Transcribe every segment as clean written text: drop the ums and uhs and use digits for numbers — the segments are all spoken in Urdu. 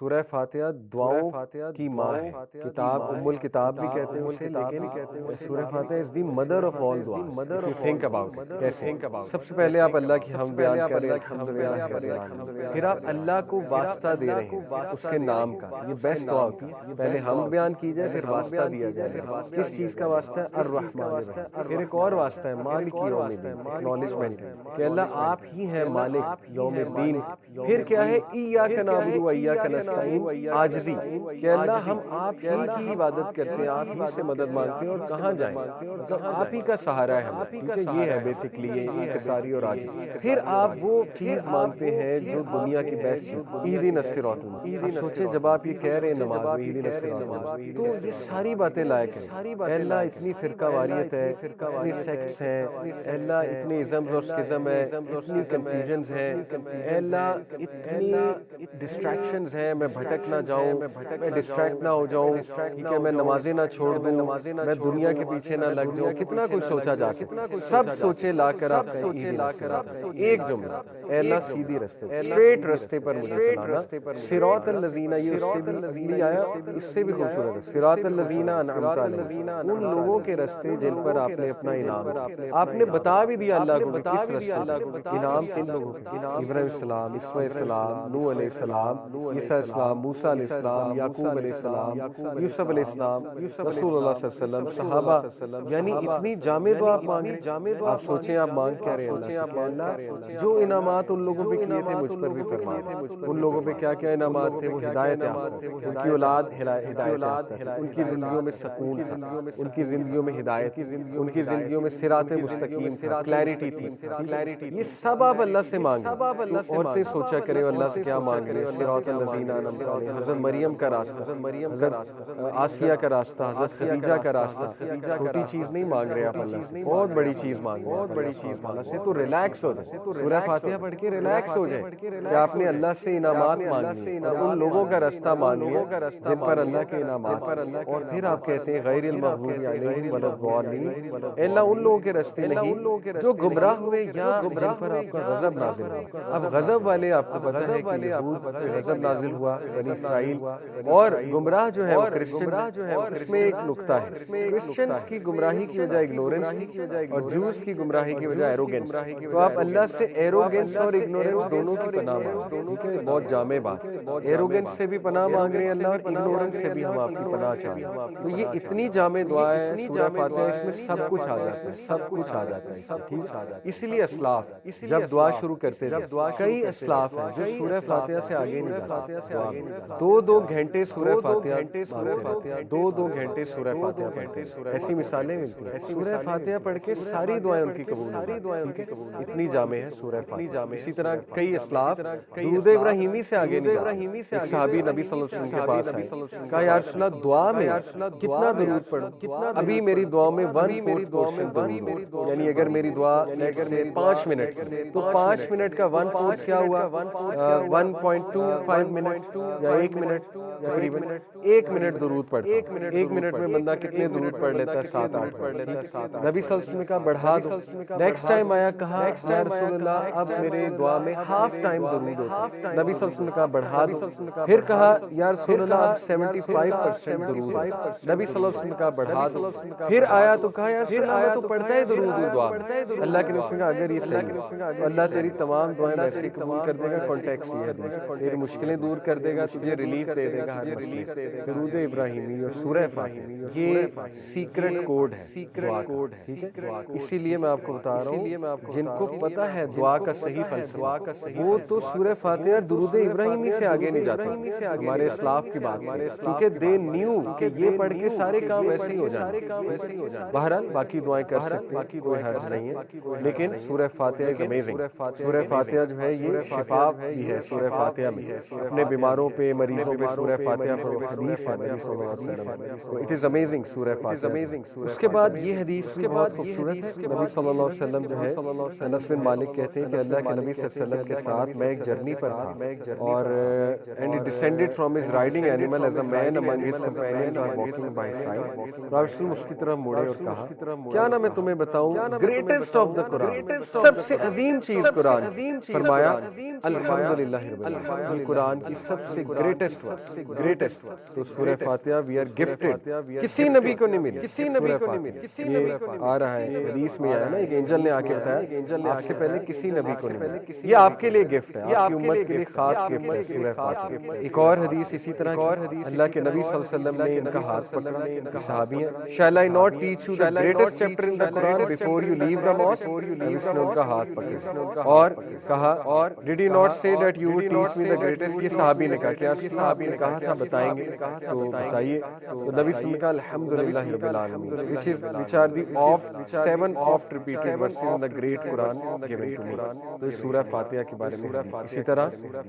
سورہ فاتحہ دعاؤں کی ماں ہے، کتاب ام الکتاب بھی کہتے ہیں اسے، لیکن سورہ فاتحہ از دی مدر آف آل دعا. If you think about it, کیسے سب سے پہلے آپ اللہ کی حمد بیان کر رہے ہیں، الحمدللہ رب العالمین، پھر آپ اللہ کو واسطہ دے رہے ہیں اس کے نام کا. یہ بیسٹ دعا ہوتی ہے، پہلے حمد بیان کی جائے پھر واسطہ دیا جائے. کس چیز کا واسطہ ہے؟ الرحمن الرحیم. پھر ایک اور واسطہ ہے مالک یوم الدین، اکنالجمنٹ ہے کہ اللہ آپ ہی ہیں مالک یوم الدین. پھر کیا ہے؟ ایاک نعبد و ایاک نستعین، عاجزی کہ اللہ ہم آپ ہی کی عبادت کرتے ہیں، آپ ہی سے مدد مانگتے ہیں، اور کہاں جائیں؟ مطلب آپ ہی کا سہارا ہے ہمیں، کیونکہ یہ ہے بیسکلی یہ انکساری اور عاجزی. پھر آپ وہ چیز مانگتے ہیں جو دنیا کی بیسٹ ہے، اہدنا الصراط المستقیم. اب سوچیں جب آپ یہ کہہ رہے ہیں نماز میں اہدنا الصراط المستقیم، تو یہ ساری باتیں لائق ہیں. اے اللہ اتنی فرقہ واریت ہے، اتنی سیکٹس ہیں، اے اللہ اتنے ازمز اور اسکزم ہے، اتنی کنفیوژنز ہیں، اے اللہ اتنی ڈسٹریکشنز ہیں، میں بھٹک نہ جاؤں، میں ڈسٹریکٹ نہ ہو جاؤں، ٹھیک ہے، میں نمازیں نہ چھوڑ دوں، میں دنیا کے پیچھے نہ لگ جاؤں. کتنا کچھ سوچا جا سکتا ہے، سب سوچے لا کر آپ کا ایک جملہ، اے اللہ سیدھی رستے، اسٹریٹ رستے پر مجھے چلانا. صراط الذین، یہ اس سے بھی اگلی آیا، اس سے بھی خوبصورت ہے، صراط الذین انعمت علیہم، ان لوگوں کے رستے جن پر آپ نے اپنا انعام. آپ نے بتا بھی دیا اللہ کو کہ کس رستے پر انعام کن لوگوں کو، ابراہیم علیہ السلام، اسماعیل علیہ السلام، نوح علیہ السلام، عیسیٰ علیہ السلام، موسیٰ علیہ السلام، یعقوب علیہ السلام، یوسف علیہ السلام، رسول اللہ صلی اللہ علیہ وسلم، صحابہ. یعنی اتنی جامع دعا آپ مانگ رہے ہیں. آپ سوچیں آپ مانگ کیا رہے ہیں اللہ سے کہ اللہ جو انعامات ان لوگوں پہ کیے تھے مجھ پر بھی فرما. ان لوگوں پہ کیا کیا انعامات تھے؟ وہ ہدایت یافتہ تھے، ان کی اولاد ہدایت یافتہ تھی، ان کی زندگیوں میں سکون تھا، ان کی زندگیوں میں ہدایت تھی، ان کی زندگیوں میں صراط مستقیم تھا، کلیرٹی تھی. یہ سب آپ اللہ سے مانگیں. تو عورتیں سوچا کریں اللہ سے کیا مانگ رہے ہیں، صراط الذین انعمت علیہم، حضرت مریم کا راستہ، حضرت آسیہ کا راستہ، حضرت خدیجہ کا راستہ. چھوٹی چیز نہیں مانگ رہے آپ اللہ سے، بہت بڑی چیز مانگ رہے ہیں آپ اللہ سبحانہ وتعالیٰ سے. تو ریلیکس ہو جائیں، سورہ فاتحہ پڑھ کے ریلیکس ہو جائیں کہ آپ نے اللہ سے انعامات مانگ لیے اور ان لوگوں کا راستہ مان لیا جن پر اللہ کے انعامات. اور پھر آپ کہتے ہیں غیر المغضوب علیہم ولا الضالین، اے اللہ ان لوگوں کے راستے نہیں جو گمراہ ہوئے یا جن پر آپ کا غضب نازل ہوا. اب غضب والے آپ کو پتہ ہے کہ یہود پہ غضب نازل ہوا، بنی اسرائیل، اور گمراہ جو ہے وہ کرسچن ہے. اس میں ایک نکتہ ہے، کرسچنز کی گمراہی کی وجہ اگنورنس تھی اور جوز کی گمراہی کی وجہ ایروگنس. تو آپ اللہ سے ایروگنس اور اگنورنس دونوں کی پناہ مانگیں. ٹھیک ہے، بہت جامع بات. ایروگنس سے بھی پناہ مانگ رہے ہیں اللہ، اور اگنورنس سے بھی ہم آپ کی پناہ چاہ رہے ہیں. تو یہ اتنی جامع دعا ہے سورہ فاتحہ، اس میں سب کچھ آ جاتا ہے، سب کچھ آ جاتا ہے. ٹھیک ہے، اسی لیے اسلاف جب دعا شروع کرتے تھے، کئی اسلاف ہیں جو سورہ فاتحہ سے آگے نہیں جاتے دعا میں. دو گھنٹے سورہ فاتحہ پڑھتے ہیں، دو گھنٹے سورہ فاتحہ پڑھتے ہیں. ایسی مثالیں ملتی ہیں. سورہ فاتحہ پڑھ کے ساری دعائیں ان کی قبول ہو جاتی ہیں. اتنی جامع ہے سورہ فاتحہ. اسی طرح کئی اسلاف درود ابراہیمی سے آگے نہیں جاتے. ایک صحابی نبی صلی اللہ علیہ وسلم کے پاس آئے، کہا یا رسول اللہ دعا میں کتنا درود پڑھوں؟ ابھی میری دعا میں 1/4 پورشن درود ہو، یعنی اگر میری دعا 5 منٹ کی تو 5 منٹ کا 1/4 کیا ہوا؟ 1.25 منٹ یا 1 منٹ، تقریباً 1 منٹ درود پڑھتا ہوں. 1 منٹ میں بندہ کتنے درود پڑھ لیتا ہے؟ 7-8 پڑھ لیتا ہے. نبی صلی اللہ علیہ وسلم کا بڑھا دو. نیکسٹ ٹائم آیا، کہا یا رسول اللہ اب میرے دعا میں ہاف ٹائم درود ہوتا ہے. نبی صلی اللہ علیہ وسلم کا بڑھا دو. پھر کہا یا رسول اللہ اب 75% درود ہوتا ہے. نبی صلی اللہ علیہ وسلم کا بڑھا دو. پھر آیا تو کہا یا رسول اللہ میں تو پڑھتا ہے درود دعا میں. اللہ کے نبی نے کہا اگر یہ صحیح ہے تو اللہ تیری تمام دعائیں ویسے ہی قبول کر دے گا. کانٹیکس یہ حدیث، تیری مشکلیں دور کر دے گا، تجھے ریلیف دے دے گا ہر مسئلے سے. درود ابراہیمی اور سورہ فاتحہ یہ سیکرٹ کوڈ ہے دعا کا. ٹھیک ہے، اسی لیے میں آپ کو بتا رہا ہوں جن کو پتہ ہے دعا کا صحیح فلسفہ وہ تو سورہ فاتحہ اور درود ابراہیمی سے آگے نہیں جاتے. ہمارے اسلاف کی بات ہے، کیونکہ دے نیو کہ یہ پڑھ کے سارے کام ویسے ہی ہو جائیں. بہرحال باقی دعائیں کر سکتے ہیں، کوئی حرج نہیں ہے، لیکن سورہ فاتحہ از امیزنگ. سورہ فاتحہ جو ہے یہ شفا بھی ہے. سورہ فاتحہ میں اپنے بیماروں پہ، مریضوں پہ سورہ فاتحہ پڑھو، حدیث ہے نبی صلی اللہ علیہ وسلم. تو اٹ از امیزنگ سورہ فاتحہ. اس کے بعد یہ حدیث بھی بہت خوبصورت ہے. نبی صلی اللہ علیہ وسلم جو ہے، انس بن مالک کہتے ہیں کہ اللہ کے نبی صلی اللہ علیہ وسلم کے ساتھ میں ایک جرنی پر تھا، اور and he descended from his riding animal as a man among his companions are walking by his side. Prophet وسلم اس کی طرف مڑے اور کہا کیا نہ میں تمہیں بتاؤں گریٹسٹ آف دا قرآن، سب سے عظیم چیز قرآن. فرمایا الحمدللہ رب العالمین، یہ قرآن کی سب سے گریٹسٹ تو سورہ فاتحہ وی آر گفٹڈ، کسی نبی کو نہیں ملی، کسی نبی کو نہیں ملی. یہ آ رہا ہے حدیث میں آیا نا، ایک اینجل نے آ کے بتایا آپ سے پہلے کسی نبی کو نہیں ملی، یہ آپ کے لیے گفٹ ہے، آپ کی امت کے لیے خاص گفٹ ہے سورہ فاتحہ. ایک اور حدیث اسی طرح کی، اللہ کے نبی صلی اللہ علیہ وسلم نے ان کا ہاتھ پکڑا، صحابی ہیں، shall I not teach you the greatest chapter in the Quran before you leave the mosque؟ اس نے ان کا ہاتھ پکڑا اور کہا did you not say that you would teach me the greatest؟ یہ صحابی نے کہا، کیا صحابی نے کہا تھا بتائیں گے تو بتائیے. تو نبی صلی اللہ علیہ وسلم نے کہا الحمدللہ رب العالمین which are the seven oft repeated verses in the great Quran given to me. تو اس سورہ فاتحہ کے بارے میں اسی طرح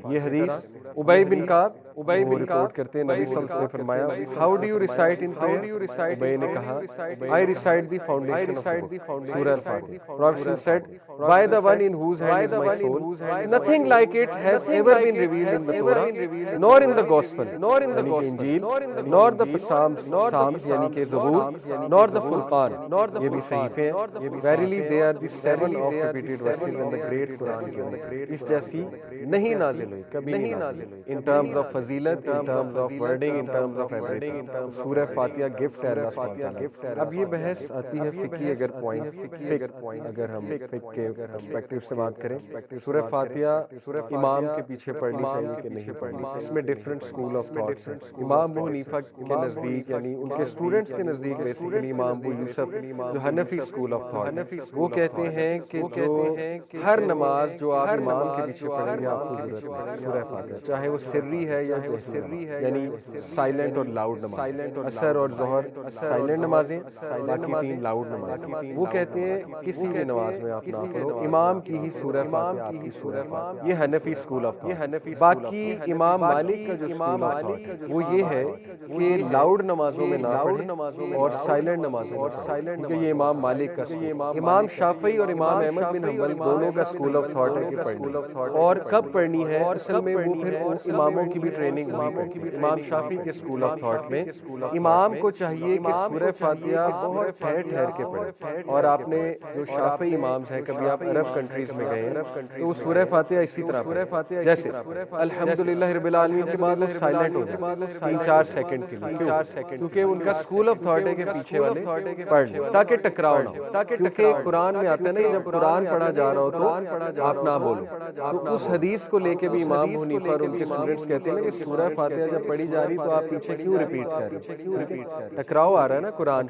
یہ حدیث ابی بن کعب وہ رپورٹ کرتے ہیں، نبی صلی اللہ علیہ وسلم نے فرمایا how do you recite in prayer؟ ابی نے کہا I recite the foundation of سورہ الفاتحہ. Prophet said by the one in whose hand is my soul, nothing like it has ever been revealed in the Torah nor in the gospel یعنی کہ انجیل nor the Psalms یعنی کہ زبور nor the Furqan یہ بھی صحیفے ہیں. Verily they are the seven oft repeated verses in the great Quran. اس جیسی نہیں نازل ہوئی، کبھی نہیں نازل ہوئی in terms of فضیلت، in terms of wording، in terms of everything. سورہ فاتحہ گفٹ ہے اللہ سبحانہ وتعالی. اب یہ بحث آتی ہے فقہی اگر پوائنٹ اگر ہم فقہ کے پرسپیکٹیو سے بات کریں، سورہ فاتحہ امام کے پیچھے پڑھنی چاہیے کہ نہیں پڑھنی چاہیے. اس میں ڈفرینٹ اسکول آف تھاٹس ہیں. امام ابو حنیفہ کے نزدیک یعنی ان کے اسٹوڈنٹس کے نزدیک بیسیکلی امام ابو یوسف جو حنفی اسکول آف تھاٹ، وہ کہتے ہیں کہ جو ہر نماز جو آپ امام کے پیچھے پڑھیں گے آپ کو ضرورت ہے سورہ فاتحہ، چاہے وہ سری ہے یا جہری ہے، یعنی سائلنٹ اور لاؤڈ نماز. عصر اور ظہر سائلنٹ نمازیں، باقی 3 لاؤڈ نمازیں. وہ کہتے ہیں کسی بھی نماز میں آپ نہ پڑھو، امام کی ہی سورہ فاتحہ آپ کی سورہ فاتحہ. یہ حنفی اسکول آف تھاٹ. باقی امام مالک کا جو اسکول آف تھاٹ وہ یہ ہے کہ لاؤڈ نمازوں میں نہ پڑھیں اور سائلنٹ نمازوں میں پڑھیں، کیونکہ یہ امام مالک کا اسکول. امام شافعی اور امام احمد بن حنبل دونوں کا اسکول آف تھاٹ ہے کہ پڑھنی اور کب پڑھنی ہے. اصل میں وہ پھر اماموں کی بھی ٹریننگ ہوئی. امام شافعی کے اسکول آف تھاٹ میں امام کو چاہیے کہ سورہ فاتحہ بہت ٹھہر کے پڑھے. اور آپ نے جو شافعی امامز ہیں، کبھی آپ عرب کنٹریز میں گئے تو وہ سورہ فاتحہ اسی طرح پڑھے، جیسے الحمدللہ رب العالمین کے بعد وہ سائلنٹ ہو جائے 3-4 سیکنڈ کے لیے، کیونکہ ان کا اسکول آف تھاٹ ہے کہ پیچھے والے پڑھ لیں تاکہ ٹکراؤ نہ ہو. کیونکہ قرآن میں آتا ہے نا جب قرآن پڑھا جا رہا ہو تو آپ نہ بولو. تو اس حدیث کو لے کے بھی امام ابو حنیفہ اور ان کے اسٹوڈنٹس کہتے ہیں کہ سورہ فاتحہ جب پڑھی جا رہی تو آپ پیچھے کیوں ریپیٹ کر رہے ہیں، ٹکراؤ آ رہا ہے نا قرآن.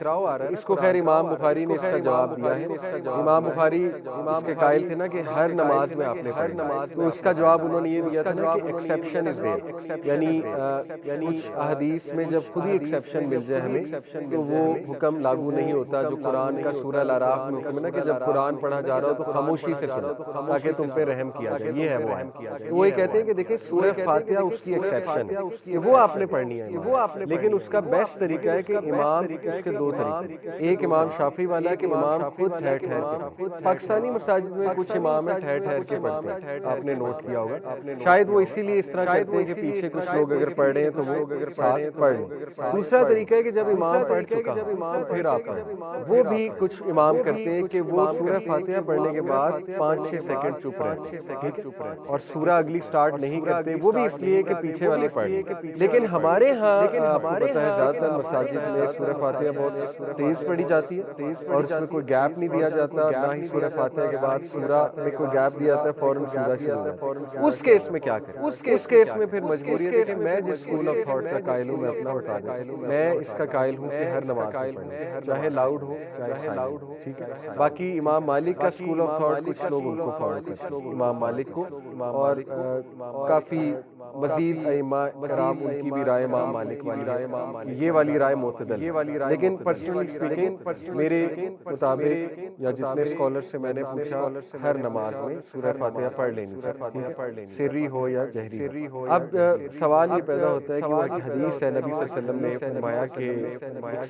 اس کو خیر امام بخاری نے اس کا جواب دیا ہے. امام بخاری اس کے قائل تھے نا کہ ہر نماز میں آپ نے پڑھنا، تو اس کا جواب انہوں نے یہ دیا تھا نا کہ ایکسیپشن از دیئر، یعنی کچھ احادیث میں جب خود ہی ایکسیپشن مل جائے ہمیں تو وہ حکم لاگو نہیں ہوتا جو قرآن کا سورہ الاعراف میں حکم ہے نا کہ جب قرآن پڑھا جا رہا ہو تو خاموشی سے سنو تاکہ تم پہ رحم کیا جائے. یہ ہے وہ ہے. تو وہ یہ کہتے ہیں کہ دیکھیں سورہ فاتحہ اس کی ایکسیپشن ہے کہ وہ آپ نے پڑھنی ہے، لیکن اس کا بیسٹ طریقہ ہے کہ امام اس کے 2 طریقے. ایک امام شافعی والا ہے کہ امام خود ٹھہر کے، پاکستانی مساجد میں کچھ امام ہیں ٹھہر کے پڑھتے ہیں، آپ نے نوٹ کیا ہوگا. شاید وہ اسی لیے اس طرح کرتے ہیں کہ پیچھے کچھ لوگ اگر پڑھ رہے ہیں تو وہ ساتھ پڑھ لیں. دوسرا طریقہ ہے کہ جب امام پڑھ چکا تو پھر آپ پڑھیں. وہ بھی کچھ امام کرتے ہیں کہ وہ سورہ فاتحہ پڑھنے کے بعد 5-6 سیکنڈ چپ رہے اور سورہ اگلی سٹارٹ نہیں کرتے، وہ بھی اس لیے کہ پیچھے والے پڑھ لیں. لیکن ہمارے ہاں آپ کو پتہ ہے زیادہ تر مساجد میں سورہ فاتحہ بہت تیز پڑھی جاتی ہے اور اس میں کوئی گیپ نہیں دیا جاتا، نہ ہی سورہ فاتحہ کے بعد سورہ میں کوئی گیپ دیا جاتا ہے، فوراً سورہ شروع ہوتا ہے. اس کیس میں کیا کریں؟ اس کیس میں پھر مجبوری ہے کہ میں جس اسکول آف تھاٹ کا قائل ہوں میں اپنا بتا دوں، میں اس کا قائل ہوں کہ ہر نماز میں پڑھیں، چاہے لاؤڈ ہو چاہے سائلنٹ ہو، ٹھیک ہے. باقی امام مالک کا اسکول آف تھاٹ کچھ لوگ ان کو فالو کرتے ہیں، امام مالک کو، اور کافی مزید ائمہ کرام ان کی بھی رائے امام مالک والی ہے، یہ والی رائے معتدل ہے. لیکن پرسنلی اسپیکنگ میرے مطابق یا جتنے اسکالر سے میں نے پوچھا ہر نماز میں سورہ فاتحہ پڑھ لینی چاہیے، سری ہو یا جہری ہو. اب سوال یہ پیدا ہوتا ہے کہ وہ ایک حدیث ہے نبی صلی اللہ علیہ وسلم نے فرمایا کہ ایک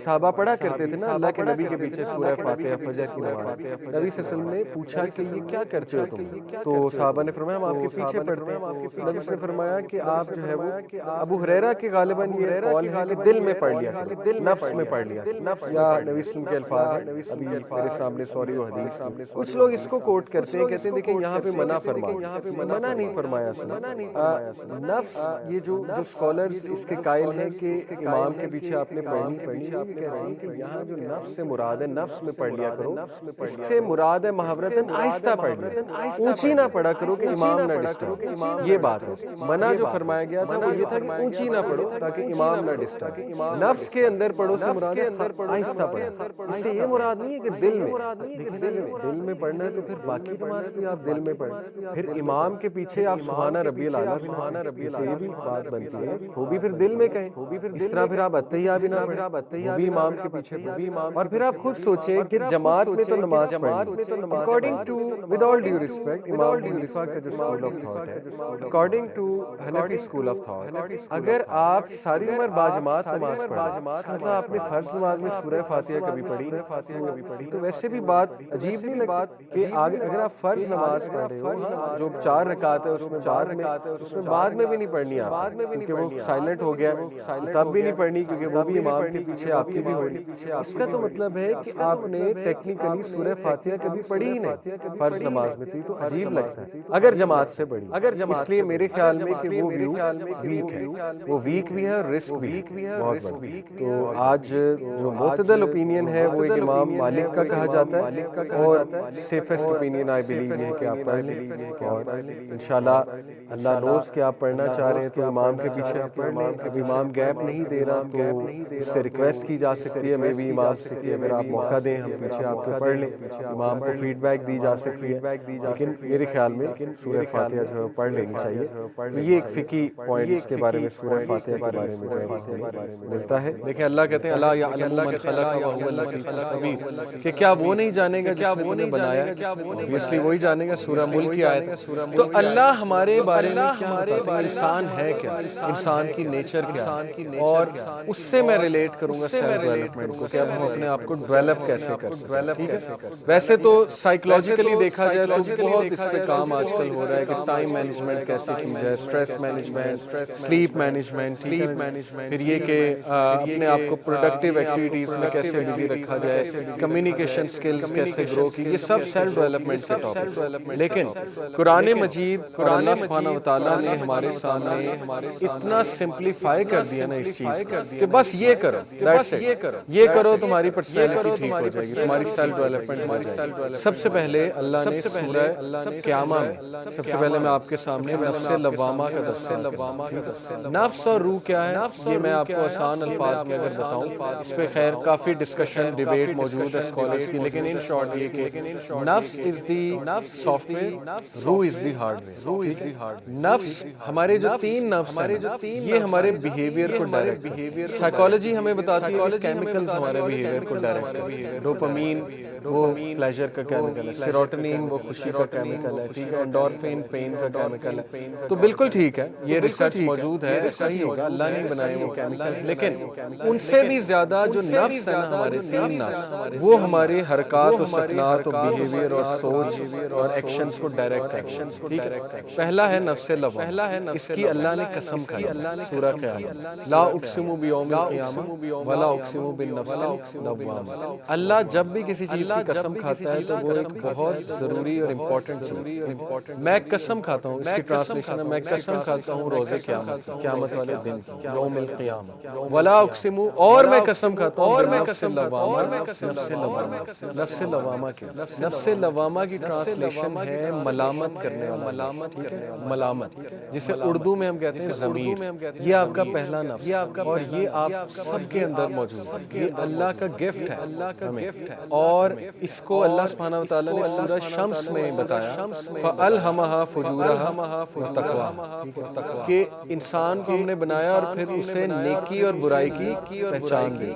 صحابہ پڑھا کرتے تھے نا اللہ کے نبی کے پیچھے سورہ فاتحہ فجر کی نماز. نبی صلی اللہ علیہ وسلم نے پوچھا کہ یہ کیا کرتے ہو تم؟ تو صحابہ نے فرمایا ہم آپ کے پیچھے پڑھتے ہیں. نبی صلی اللہ علیہ وسلم نے فرمایا کہ آپ جو ہے وہ ابو ہریرہ کے غالباً یہ قول ہے کہ دل میں پڑھ لیا کرو، نفس میں پڑھ لیا، یا نبی وسلم کے الفاظ ہیں ابھی میرے سامنے سوری و حدیث، کچھ لوگ اس کو کوٹ کرتے ہیں، کہتے ہیں دیکھیں یہاں پہ منع فرمایا، منع نہیں فرمایا، نفس یہ جو اسکالرز اس کے قائل ہیں کہ امام کے پیچھے آپ نے پڑھنی یہ کہہ رہے ہیں کہ یہاں جو نفس سے مراد ہے، نفس میں پڑھ لیا کرو، اس سے مراد ہے محاورتاً آہستہ پڑھ لیا، اونچی نہ پڑھا کرو کہ امام نہ ڈسٹرب، یہ بات ہے۔ منع جو فرمایا گیا تھا وہ یہ تھا کہ اونچی نہ پڑھو تاکہ امام نہ ڈسٹرب، نفس کے اندر پڑھو سے مراد ہے آہستہ پڑھو، اس سے یہ مراد نہیں ہے کہ دل میں پڑھنا ہے تو پھر باقی نماز بھی آپ دل میں پڑھیں، پھر امام کے پیچھے آپ سبحان ربی الاعلیٰ یہ بھی بات بنتی ہے، وہ بھی پھر دل میں کہیں، اس طرح پھر آپ اتحیہ بھی نہ پڑھیں، وہ بھی امام کے پیچھے پڑھیں، اور پھر آپ خود سوچیں کہ جماعت میں تو نماز پڑھیں، according to with all due respect امام حنیفہ کا جو اسکول آف تھاٹ ہے، according to Hanafi school of thought, اگر آپ ساری عمر باجماعت نماز پڑھیں، مطلب آپ نے فرض نماز میں سورہ فاتحہ کبھی پڑھی تو ویسے بھی بات عجیب نہیں لگتی کہ اگر آپ فرض نماز پڑھ رہے ہو جو 4 رکعت ہے اس میں بعد میں بھی نہیں پڑھنی آپ، کیونکہ وہ سائلنٹ ہو گیا تب بھی نہیں پڑھنی، کیونکہ وہ بھی امام کے پیچھے آپ کی بھی ہو رہی، اس کا تو مطلب ہے کہ آپ نے ٹیکنیکلی سورہ فاتحہ کبھی پڑھی ہی نہیں فرض نماز میں تھی، تو عجیب لگتا ہے اگر جماعت سے پڑھی، اس لیے میرے خیال میں کہ وہ ویو ویک ہے، وہ ویک بھی ہے اور رسک بھی ہے بہت بڑا۔ تو آج جو معتدل اوپینین ہے وہ ایک امام مالک کا کہا جاتا ہے، اور سیفسٹ اوپینین آئی بلیو یہ ہے کہ آپ پڑھ لیں، اور انشاءاللہ اللہ نوز کہ آپ پڑھنا چاہ رہے ہیں تو امام کے پیچھے آپ پڑھ لیں، اب امام گیپ نہیں دے رہا تو اس سے ریکویسٹ کی جا سکتی ہے میں بھی امام سے کہ اگر آپ موقع دیں ہم پیچھے آپ کو پڑھ لیں، امام کو فیڈ بیک دی جا سکتی ہے، لیکن میرے خیال میں سورہ فاتحہ جو ہے پڑھ لینی چاہیے۔ تو یہ ایک فقہی پوائنٹ اس کے بارے میں سورہ فاتحہ کے بارے میں جو ہے ملتا ہے۔ دیکھیں اللہ کہتے ہیں الا یعلم من خلق وهو اللطیف الخبیر، کہ کیا وہ نہیں جانے گا جس نے بنایا، obviously وہی جانے گا، سورہ ملک کی آیت۔ تو اللہ ہمارے بارے میں کیا بتاتے ہیں، انسان ہے کیا، انسان کی نیچر کیا ہے، اور اس سے میں ریلیٹ کروں گا سیلف ڈیولپمنٹ کو کہ اب ہم اپنے آپ کو ڈیولپ کیسے کر سکتے ہیں۔ ویسے تو سائیکولوجیکلی دیکھا جائے تو بہت اس پہ کام آج کل ہو رہا ہے کہ ٹائم مینجمنٹ کیسے کی جائے، اسٹریس مینجمنٹ، سلیپ مینجمنٹ، پھر یہ کہ اپنے آپ کو پروڈکٹیو ایکٹیویٹیز میں کیسے بزی رکھا جائے، کمیونیکیشن سکلز کیسے گرو کی، یہ سب سیلف ڈیولپمنٹ کے ٹاپک، لیکن قرآن مجید اور اللہ سبحانہ وتعالیٰ نے ہمارے سامنے اتنا سمپلیفائی کر دیا نا اس چیز کہ بس یہ کرو، یہ کرو تمہاری پرسنالٹی ٹھیک ہو جائے گی، تمہاری سیلف ڈیولپمنٹ ہو جائے گی۔ سب سے پہلے اللہ نے سورہ قیامہ میں سب سے پہلے میں آپ کے سامنے نفس لوامہ کا درس، نفس اور روح کیا ہے یہ میں آپ کو آسان الفاظ میں اگر بتاؤں، اس پہ خیر کافی ڈسکشن ڈیبیٹ موجود ہے اسکالرز کی، لیکن ان شارٹ یہ کہ نفس از دی سافٹ ویئر، روح از دی ہارڈ ویئر۔ نفس ہمارے جو 3 نفس ہیں یہ ہمارے بیہیویئر کو ڈائریکٹ، سائیکالوجی ہمیں بتاتی ہے کہ کیمیکلز ہمارے بیہیویئر کو ڈائریکٹ کرتی ہے، ڈوپامین وہ پلیجر کا کیمیکل ہے، سیروٹونین وہ خوشی کا کیمیکل ہے، ٹھیک ہے، انڈورفین پین کا کیمیکل ہے، تو بالکل ٹھیک ہے یہ ریسرچ موجود ہے، صحیح ہوگا، اللہ نے بنائے وہ کیمیکلز، لیکن ان سے بھی زیادہ جو نفس ہے نا ہمارے 3 نفس، وہ ہمارے حرکات و سکنات و بیہیویئر اور سوچ اور ایکشنز کو ڈائریکٹ کرتے ہیں، ٹھیک ہے۔ پہلا ہے نفس لوامہ، اس کی اللہ نے قسم کھائی سورہ قیامہ، لا اقسم بیوم القیامہ ولا اقسم بالنفس اللوامہ، اللہ جب بھی کسی چیز کی قسم کھاتا ہے تو وہ ایک بہت ضروری اور امپورٹنٹ چیز، میں قسم کھاتا ہوں، اس کی ٹرانسلیشن ہے میں قسم کھاتا ہوں روز قیامت، قیامت والے دن کی، یوم القیامہ، ولا اقسم، اور میں قسم کھاتا ہوں بالنفس اللوامہ، نفس لوامہ کی، نفس لوامہ کی ٹرانسلیشن ہے ملامت کرنے والا، ملامت، جسے اردو میں ہم کہتے ہیں ضمیر، یہ آپ کا پہلا نفس، اور یہ آپ سب کے اندر موجود ہے، یہ اللہ کا گفٹ ہے ہمیں، اور اس کو اللہ سبحانہ وتعالیٰ نے سورہ شمس میں بتایا فَأَلْهَمَهَا فُجُورَهَا وَتَقْوَاهَا، کہ انسان کو ہم نے بنایا اور پھر اسے نیکی اور برائی کی پہچان دی۔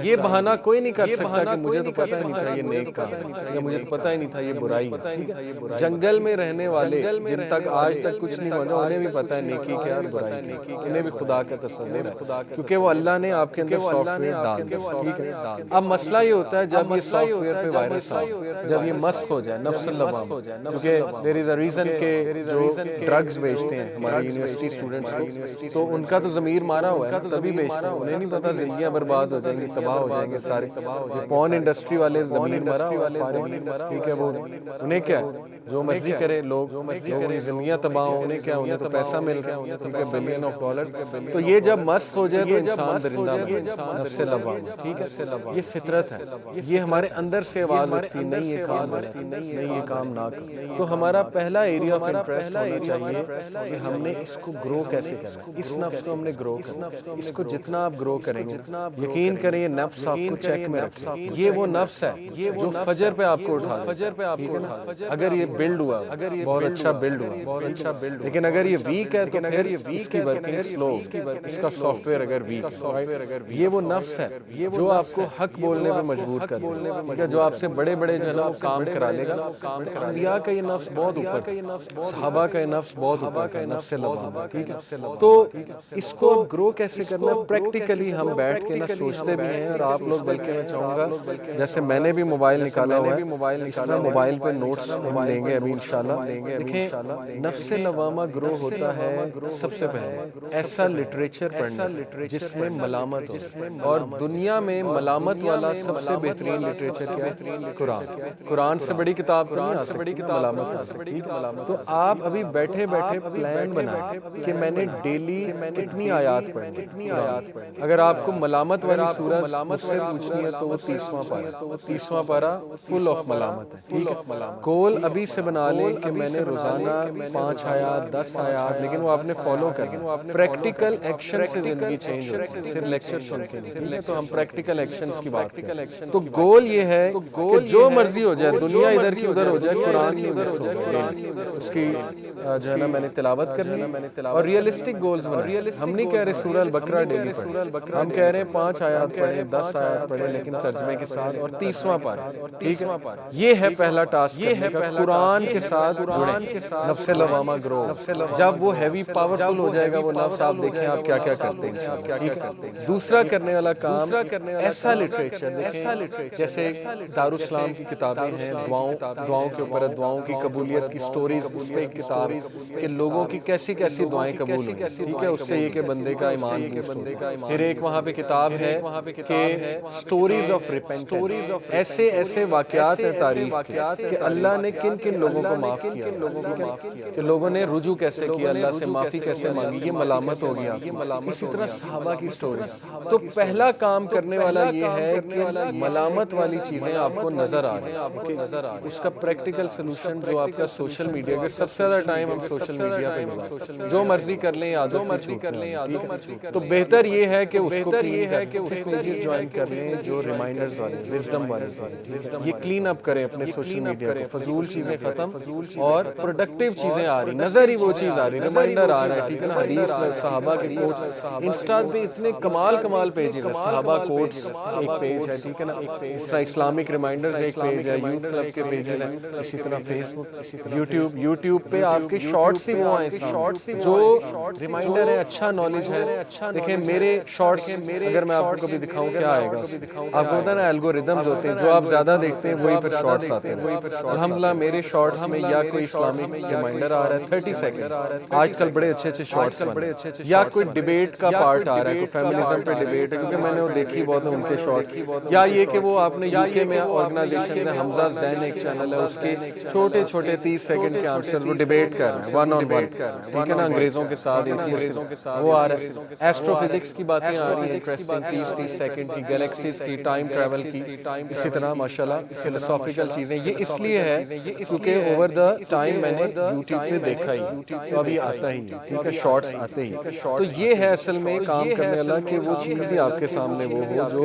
یہ بہانہ کوئی نہیں کر سکتا کہ مجھے تو پتہ ہی نہیں تھا یہ نیک کام ہے، یا مجھے تو پتہ ہی نہیں تھا یہ برائی ہے۔ جنگل میں رہنے والے جن تک آج تک کچھ نہیں پہنچا انہیں بھی پتہ ہے نیکی کیا اور برائی کیا، انہیں بھی خدا کا تصور ہے، کیونکہ وہ اللہ نے آپ کے اندر سافٹ ویئر ڈال دیا، ٹھیک ہے۔ اب مسئلہ یہ ہوتا ہے جب یہ سافٹ ویئر پہ وائرس آئے، جب یہ مسخ ہو جائے، نفس اللوامہ، کیونکہ there is a reason کہ جو ڈرگز بیچتے ہیں ہیں ہماری یونیورسٹی اسٹوڈنٹس کو، تو ان کا تو ضمیر مارا ہوا ہے، تبھی بیچتے ہیں، انہیں نہیں پتا زندگیاں برباد ہو جائیں گی، تباہ ہو جائیں گے سارے. پورن انڈسٹری والے ضمیر مرا ہوا ہے، ٹھیک ہے، وہ انہیں کیا جو مرضی کرے، لوگوں کی زندگیاں تباہ ہوں، انہیں کیا، انہیں تو پیسہ مل رہا ہے، ٹھیک ہے، $بلین. تو یہ جب مست ہو جائے تو انسان درندہ بنے، نفس لوامہ، ٹھیک ہے، یہ فطرت ہے، یہ ہمارے اندر سے آواز اٹھتی نہیں یہ کام نہیں یہ کام نہ کرو. تو ہمارا پہلا ایریا آف انٹرسٹ ہونا چاہیے کہ ہم نے اس کو گرو کیسے کرنا ہے، اس نفس کو ہم نے گرو کرنا ہے. اس کو جتنا آپ گرو کریں گے، یقین کریں یہ نفس آپ کو چیک میں رکھے. یہ وہ نفس ہے جو فجر پہ آپ کو اٹھا دے، اگر یہ بلڈ ہوا، بہت اچھا بلڈ ہوا، لیکن اگر یہ ویک ہے تو پھر اس کی ورکنگ سلو، اس کا سافٹ ویئر اگر ویک ہے. یہ وہ نفس ہے جو آپ کو حق بولنے پہ مجبور کر دے گا، جو آپ سے بڑے بڑے جو ہے نا کام کرا لے گا. انبیاء کا یہ نفس بہت اوپر تھا، صحابہ کا یہ نفس بہت اوپر تھا، نفس لوامہ، ٹھیک ہے. تو اس کو اب گرو کیسے کرنا ہے، پریکٹیکلی ہم بیٹھ کے نا سوچتے بھی ہیں، اور آپ لوگ بلکہ میں چاہوں گا جیسے میں نے بھی موبائل نکالا ہوا ہے، اس طرح موبائل پہ نوٹس ہم لیں گے ابھی انشاءاللہ. دیکھیں نفس لوامہ گرو ہوتا ہے سب سے پہلے ایسا لٹریچر پڑھنے سے جس میں ملامت ہو، اور دنیا میں ملامت والا سب سے بہترین لٹریچر کیا ہے، قرآن سے بڑی کتاب ملامت. تو آپ ابھی بیٹھے بیٹھے پلان بنائیں کہ میں نے ڈیلی کتنی آیات پڑھنی. اگر آپ کو ملامت والی سورہ مجھ سے پوچھنی ہے تو وہ 30واں پارہ فل آف ملامت ہے، ٹھیک ہے. گول ابھی سے بنا لیں کہ میں نے روزانہ 5 آیات 10 آیات، لیکن وہ آپ نے فالو کرنا. پریکٹیکل ایکشن سے زندگی چینج ہوتی ہے، صرف لیکچر سن کے نہیں. تو ہم پریکٹیکل ایکشنز کی بات کریں تو گول یہ ہے کہ جو مرضی ہو جائے، دنیا ادھر کی ادھر ہو جائے، قرآن کی مس ہو جائے، اس کی جو ہے نا میں نے تلاوت کرنی ہے. اور ریئلسٹک گولز بنائیں. ہم نہیں کہہ رہے سورہ البقرہ ڈیلی پڑھیں، ہم کہہ رہے ہیں 5 آیات پڑھیں، 10 آیات پڑھیں، لیکن ترجمے کے ساتھ، اور 30واں پارہ، ٹھیک ہے. یہ ہے پہلا ٹاسک کرنے کا، قرآن کے ساتھ جڑیں. نفس لوامہ گرو، جب وہ ہیوی پاورفل ہو جائے گا وہ نفس، آپ دیکھیں آپ کیا کیا کرتے ہیں انشاءاللہ، ٹھیک ہے. دوسرا کرنے والا کام ایسا لٹریچر دیکھیں، جیسے دارالاسلام کی کتابیں ہیں دعاؤں کے اوپر، دعاؤں کی قبولیت کی سٹوریز، اس پہ ایک کتاب کہ لوگوں کی کیسی کیسی دعائیں قبول ہوئی، ٹھیک ہے. اس سے یہ کہ بندے کا ایمان بوسٹ ہوتا ہے. پھر ایک وہاں پہ کتاب ہے کہ سٹوریز آف ریپینٹنس، ایسے ایسے واقعات ہیں تاریخ کے کہ اللہ نے کن کن لوگوں کو معاف کیا، کہ لوگوں نے رجوع کیسے کیا، اللہ سے معافی کیسے مانگی. یہ ملامت ہو گیا. اسی طرح صحابہ کی سٹوری. تو پہلا کام کرنے والا یہ ہے کہ ملامت والی چیزیں آپ کو نظر آ رہی ہیں، اس کا پریکٹیکل سلوشن جو آپ کا سوشل میڈیا کے سب سے زیادہ ٹائم ہم سوشل میڈیا پہ گزارتے، جو مرضی کر لیں تو بہتر یہ ہے کہ اس کو پیجز جوائن کر لیں جو ریمائنڈرز والے، وزڈم والے. یہ کلین اپ کریں اپنے سوشل میڈیا کو، فضول چیزیں ختم اور پروڈکٹیو چیزیں آ رہی، نظر ہی وہ چیز آ رہی، ریمائنڈر آ رہا ہے، ٹھیک ہے نا. حدیث صحابہ کے کوٹس انسٹا پہ اتنے کمال پیجز ہیں، صحابہ کوٹس ایک پیج ہے، ٹھیک ہے نا. اس طرح اسلامک ریمائنڈرز ایک پیج ہے، یوتھ کلب کے پیجز ہیں، اسی طرح فیس بک، یوٹیوب پہ آپ کے شارٹس ہی وہ آئے جو ریمائنڈر ہے، اچھا نالج ہے. دیکھیں میرے شارٹس اگر میں آپ کو کبھی دکھاؤں کیا آئے گا، آپ کو پتا نا الگوریدمز ہوتے ہیں، جو آپ زیادہ دیکھتے ہیں وہی پھر شارٹس آتے ہیں. الحمدللہ میرے شارٹس میں یا کوئی اسلامک ریمائنڈر آ رہا ہے 30 سیکنڈ، آج کل بڑے اچھے شارٹس بنے، یا کوئی ڈیبیٹ کا پارٹ آ رہا ہے، کوئی فیمنزم پہ ڈیبیٹ ہے، کیونکہ میں نے وہ دیکھی بہت ان کے شارٹ. یا یہ کہ وہ آپ نے UK میں آرگنائزیشن ہے حمزہ دین ایک چینل ہے، اس کے چھوٹے 30 سیکنڈ کے آنسر وہ ڈیبیٹ کر رہے ہیں، 1 on 1، ٹھیک ہے نا، انگریزوں کے ساتھ وہ آ رہا ہے. ایسٹرو فزکس کی باتیں آ رہی ہیں انٹرسٹنگ، 30 سیکنڈ کی، گیلیکسیز کی، ٹائم ٹریول کی. اسی طرح ماشاءاللہ فلسافیکل چیزیں. یہ اس لیے ہے کیونکہ اوور دا ٹائم میں نے یوٹیوب پہ دیکھا ہی، تو ابھی آتا ہی، ٹھیک ہے، شارٹس آتے ہی. تو یہ ہے اصل میں کام کرنے والا کہ وہ چیز ہی آپ کے سامنے وہ ہو جو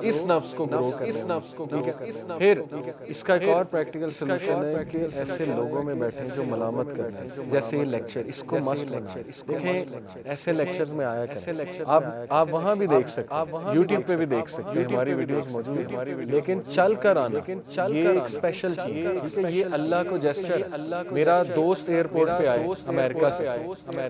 اس نفس کو گرو کرنے، ٹھیک ہے. پھر اس کا ایک اور پریکٹیکل سولوشن ہے کہ ایسے لوگوں میں بیٹھیں جو ملامت کرنا ہے، جیسے یہ لیکچر، اس کو مست لیکچر. دیکھیں ایسے لیکچرز میں آیا کریں، آپ وہاں بھی دیکھ سکتے ہیں، یوٹیوب پہ بھی دیکھ سکتے ہیں، ہماری ویڈیوز موجود ہیں، لیکن چل کر آنا یہ ایک اسپیشل چیز ہے. یہ اللہ کو جسچر، میرا دوست ایئرپورٹ پہ آئے امریکہ سے،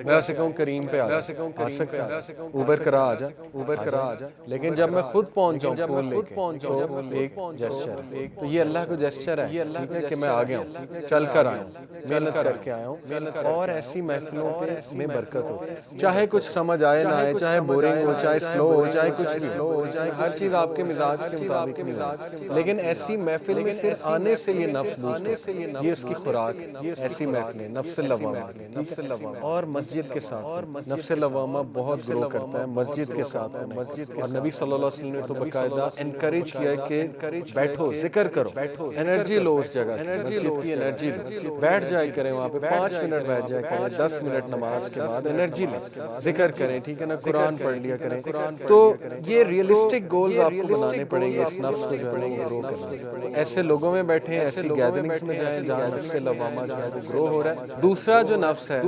میں اسے کہوں کریم پہ آ سکتا ہے، اوبر کرا آ جا، لیکن جب میں خود پہنچ جاؤں پھول لے کے تو ایک جسچر ہے، تو یہ اللہ کو جسچر ہے ٹھیک ہے کہ میں آ گیا ہوں، چل کر آیا ہوں، محنت کر کے آیا ہوں، اور ایسی محفلوں پہ میں برکت ہو، چاہے کچھ سمجھ آئے نہ آئے، چاہے بورنگ ہو، چاہے سلو ہو، چاہے کچھ بھی ہو، چاہے ہر چیز آپ کے مزاج کے مطابق نہیں ہو، لیکن ایسی محفل میں صرف آنے سے یہ نفس بوسٹ ہوتا ہے، یہ اس کی خوراک ہے، ایسی محفلیں نفس لوامہ، اور مسجد کے ساتھ نفس لوامہ بہت گرو کرتا ہے مسجد کے ساتھ، اور نبی صلی اللہ علیہ وسلم نے تو باقاعدہ انکریج کیا کہ بیٹھو ذکر کرو، انرجی لو اس جگہ، مسجد کی انرجی لو، بیٹھ جائے کریں وہاں پہ 5 منٹ بیٹھ جائے کریں، 10 منٹ نماز کے بعد انرجی لیں، ذکر کریں ٹھیک ہے نا، قرآن پڑھ لیا کریں، تو یہ ریئلسٹک گولز آپ کو بنانے پڑیں گے اس نفس کو جو ہے وہ گرو کرنا، ایسے لوگوں میں بیٹھیں، ایسی گیدرنگز میں جائیں جہاں نفس لوامہ جو ہے وہ گرو ہو رہا ہے۔ دوسرا جو نفس ہے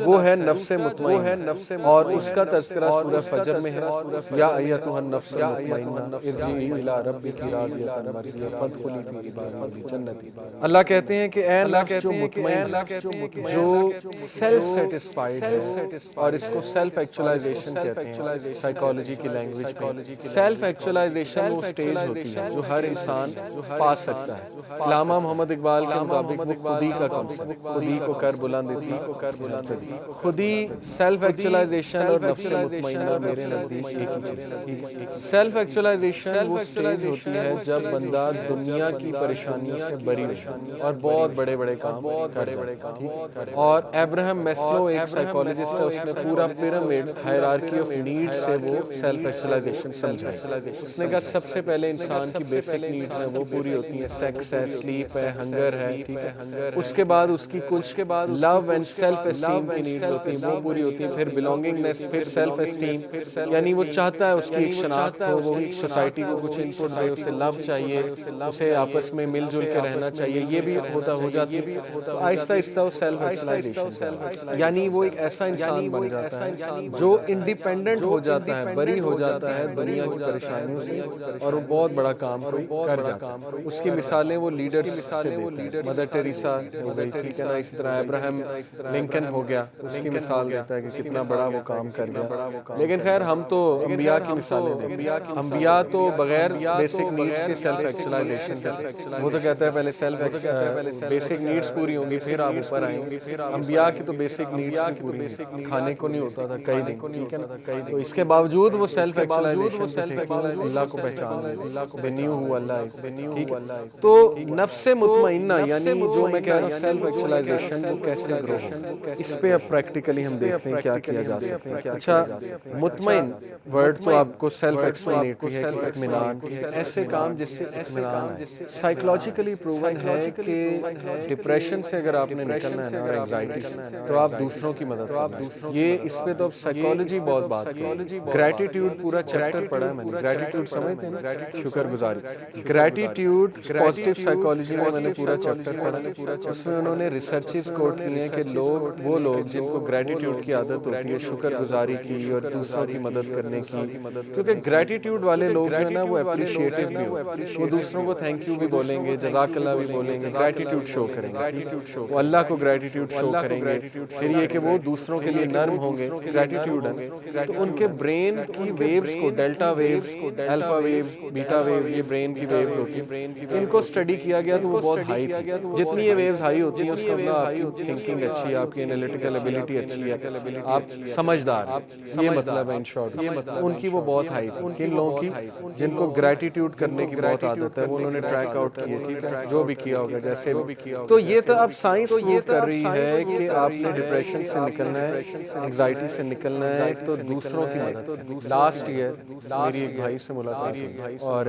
وہ ہے نفس مطمئنہ، اور اس کا تذکرہ سورہ فجر میں ہے، یا ایتھا النفس المطمئنہ ارجعی الی ربک راضیۃ مرضیہ فادخلی فی عبادی جنتی۔ اللہ کہتے ہیں کہ اے نفس جو مطمئن، جو سیلف سیٹسفائیڈ ہے، اور اس کو سیلف ایکچولائزیشن کہتے ہیں سائیکالوجی کی لینگویج میں، سیلف ایکچولائزیشن وہ سٹیج ہوتی ہے جو ہر انسان پا سکتا ہے۔ علامہ محمد اقبال کے مطابق وہ خودی کا کنسپٹ، خودی کو کر بلند اتنی، خودی سیلف ایکچولائزیشن اور نفس مطمئنہ میرے نزدیک ایک ہی چیز ہے۔ سیلف ایکچولائزیشن وہ سٹیج ہوتی ہے جب بندہ دنیا کی پریشانیوں سے بری ہو اور بہت بڑے بڑے کام کر جاتا ہے، اور ایبراہم میسلو ایک سائیکالوجسٹ ہے، اس نے پورا پیرامڈ ہائرارکی آف نیڈ سے وہ سیلف ایکچولائزیشن سمجھائی۔ اس نے کہا سب سے پہلے انسان کی بیسک نیڈ ہیں وہ پوری ہوتی ہیں، سیکس ہے، سلیپ ہے، ہنگر ہے ٹھیک ہے، اس کے بعد اس کی کچھ لو اینڈ سیلف اسٹیم کی نیڈ ہوتی ہیں وہ پوری ہوتی ہیں، پھر بلونگنگنیس، پھر سیلف اسٹیم، یعنی وہ چاہتا ہے اس کی ایک شناخت ہو، وہ سوسائٹی کو کچھ انپٹ دے، اسے لو چاہیے، اسے آپس میں مل جل کے رہنا چاہیے، یہ بھی ہو جاتی ہے، تو آہستہ آہستہ وہ سیلف ایکچولائزیشن، یعنی وہ ایک ایسا انسان بن جاتا ہے جو انڈیپینڈنٹ ہو جاتا ہے، بری ہو جاتا ہے دنیا کی پریشانیوں سے، اور وہ بہت بڑا کام کر جاتا ہے۔ اس کی مثالیں وہ لیڈرز سے دیتا ہے، مدر ٹیریسا ہو گئی ٹھیک ہے نا، اس طرح ابراہم لنکن ہو گیا، اس کی مثال دیتا ہے کہ کتنا بڑا وہ کام کر گیا۔ لیکن خیر ہم تو انبیاء کی مثالیں دیتے ہیں، انبیاء تو بغیر بیسک نیڈز کے سیلف ایکچولائزیشن کرتے ہیں، وہ تو کہتا ہے پہلے بیسک نیڈز پوری ہوں گی پھر آپ اوپر آئیں گے، انبیاء کی تو بیسک نیڈز پوری نہیں، کھانے کو نہیں ہوتا تھا کئی دن ٹھیک ہے نا، تو اس کے باوجود وہ سیلف ایکچولائزیشن اللہ کو پہچان لے، they knew who Allah is، ٹھیک ہے۔ تو نفس مطمئنہ یعنی جو میں کہہ رہا ہوں سیلف ایکچولائزیشن وہ کیسے گرو ہو، اس پہ اب پریکٹیکلی ہم دیکھتے ہیں کیا کیا جا سکتا ہے۔ اچھا مطمئن ورڈ تو آپ کو سیلف ایکسپلینیٹری ہے کہ اطمینان، ایسے کام جس سے اطمینان ہے، سائیکولوجیکلی پروون ہے کہ ڈپریشن سے اگر آپ نے نکلنا ہے نا اور انگزائٹی سے، تو آپ دوسروں کی مدد کریں، یہ اس پہ تو اب سائیکالوجی بہت بات کرتی ہے۔ گریٹیٹیوڈ پورا چیپٹر پڑھا ہے میں نے، گریٹیٹیوڈ سمجھتے ہیں نا، شکر گزاری، گریٹیٹیوڈ پازیٹیو سائیکالوجی میں میں نے پورا چیپٹر پڑھا، اس میں انہوں نے ریسرچز کوٹ کی ہیں کہ وہ لوگ جن کو گریٹیٹیوڈ کی عادت ہوتی ہے، شکر گزاری کی اور دوسروں کی مدد کرنے کی، کیونکہ گریٹیٹیوڈ والے لوگ جو ہے نا وہ اپریشیٹو بھی ہوتے ہیں، وہ دوسروں کو تھینک یو بھی بولیں گے، جزاک اللہ بھی بولیں گے، گریٹیٹیوڈ شو کریں گے، وہ اللہ کو گریٹیٹیوڈ شو کریں گے، پھر یہ کہ وہ دوسروں کے لیے نرم ہوں گے، گریٹیٹیوڈ ہے تو ان کے برین کی ویوز کو، ڈیلٹا ویوز، الفا ویوز، بیٹا ویوز، یہ برین کی ویوز ہوتی ہیں، ان کو اسٹڈی کیا گیا تو وہ بہت ہائی تھی، جتنی یہ ویوز ہائی ہوتی ہیں اس کا مطلب آپ کی تھنکنگ اچھی ہے، آپ کی انالیٹیکل ایبیلٹی اچھی ہے، آپ سمجھدار ہیں، یہ مطلب ہے ان شارٹ، ان کی وہ بہت ہائی تھی۔ کن لوگوں کی؟ جن کو گریٹیٹیوڈ کرنے کی بہت عادت ہے، وہ انہوں نے ٹریک آؤٹ کیے ٹھیک ہے، جو بھی کیا ہوگا جیسے بھی، تو یہ تو اب سائنس پروو کر رہی ہے کہ آپ نے ڈپریشن سے نکلنا ہے، انگزائٹی سے نکلنا ہے تو دوسروں کی مدد کریں۔ لاسٹ ایئر میری ایک بھائی سے ملاقات ہوئی اور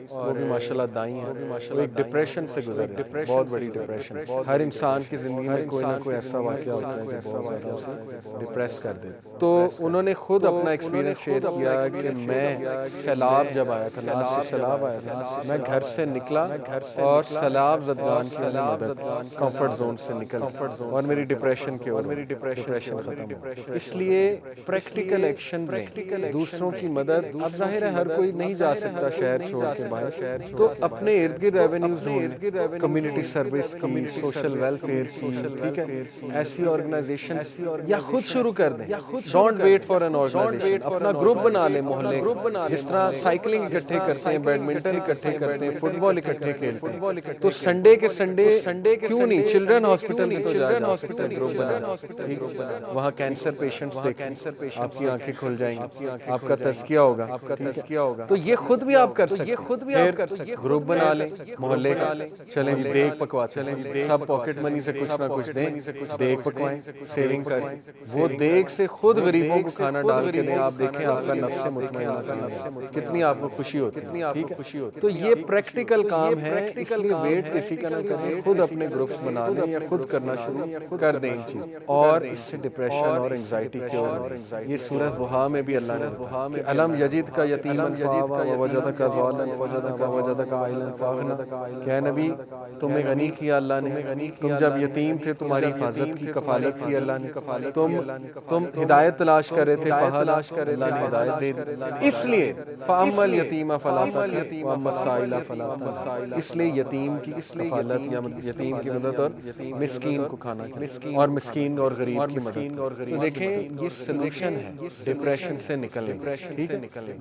وہ بھی ماشاءاللہ دائی ہیں، وہ ایک ڈپریشن سے گزرے، بہت بڑی ڈپریشن، ہر انسان کی زندگی میں کوئی نہ کوئی ایسا واقعہ ہوتا ہے جو بہت زیادہ اسے ڈپریس کر دے، تو انہوں نے خود اپنا ایکسپیرینس شیئر کیا کہ میں سیلاب جب آیا تھا، ناز سے سیلاب آیا تھا، میں گھر سے نکلا اور سیلاب زدگان کی مدد، کمفرٹ زون سے نکل اور میری ڈپریشن کے ڈپریشن ختم ہو۔ اس لیے پریکٹیکل ایکشن لیں، دوسروں کی مدد، اب ظاہر ہے ہر کوئی نہیں جا سکتا شہر چھوڑ کے باہر، تو اپنے ارد گرد ایونیوز ڈھونڈیں، کمیونٹی سروس کی، سوشل ویلفیئر کی، ٹھیک ہے، ایسی آرگنائزیشن یا خود شروع کر دیں. Don't wait for an organisation. اپنا گروپ بنا لیں محلے کا، جس طرح سائیکلنگ اکٹھے کرتے ہیں، بیڈمنٹن اکٹھے کرتے ہیں، فٹ بال اکٹھے کھیلتے ہیں، تو سنڈے کے سنڈے کیوں نہیں چلڈرن ہاسپٹل میں تو جا سکتے ہیں گروپ بنا، وہاں کینسر پیشنٹس دیکھیں، آپ کی آنکھیں کھل جائیں گی، آپ کا تزکیہ ہوگا. تو یہ خود بھی آپ کر سکتے ہیں. گروپ بنا لیں محلے کا، چلیں جی دیگ پکواتے ہیں، سب پاکٹ منی سے کچھ نہ کچھ دیں، دیگ پکوائیں، سیونگ کریں، وہ دیگ سے خود غریبوں کو کھانا ڈال کے دیں. آپ دیکھیں آپ کا نفس مطمئنہ کتنی آپ کو خوشی ہوتی ہے. تو یہ پریکٹیکل کام ہے، اس لیے ویٹ کسی کا نہ کریں، خود اپنے گروپس بنا لیں یا خود کرنا شروع کر دیں چیز. اور اس سے ڈپریشن اور انگزائٹی یہ سورہ ضحیٰ میں بھی اللہ نے کہ الم یجد کا یتیما فآویٰ ووجدک ضالا فوجدک عائلا فاغنیٰ. کہ نبی تمہیں غنی کیا اللہ نے، تم جب یتیم تھے تمہاری حفاظت کی کفالت کی اللہ نے، تم ہدایت تلاش کر رہے تھے فہدیٰ، اللہ نے ہدایت دے دی. اس لیے فأما اليتیم فلا تقہر وأما السائل فلا تنہر. اس لیے یتیم کی کفالت یا یتیم کی مدد اور مسکین کو کھانا کھلانا، اور مسکین اور غریب کی مدد. تو دیکھیں یہ سلوشن ہے ڈپریشن سے نکلنے. ٹھیک ہے،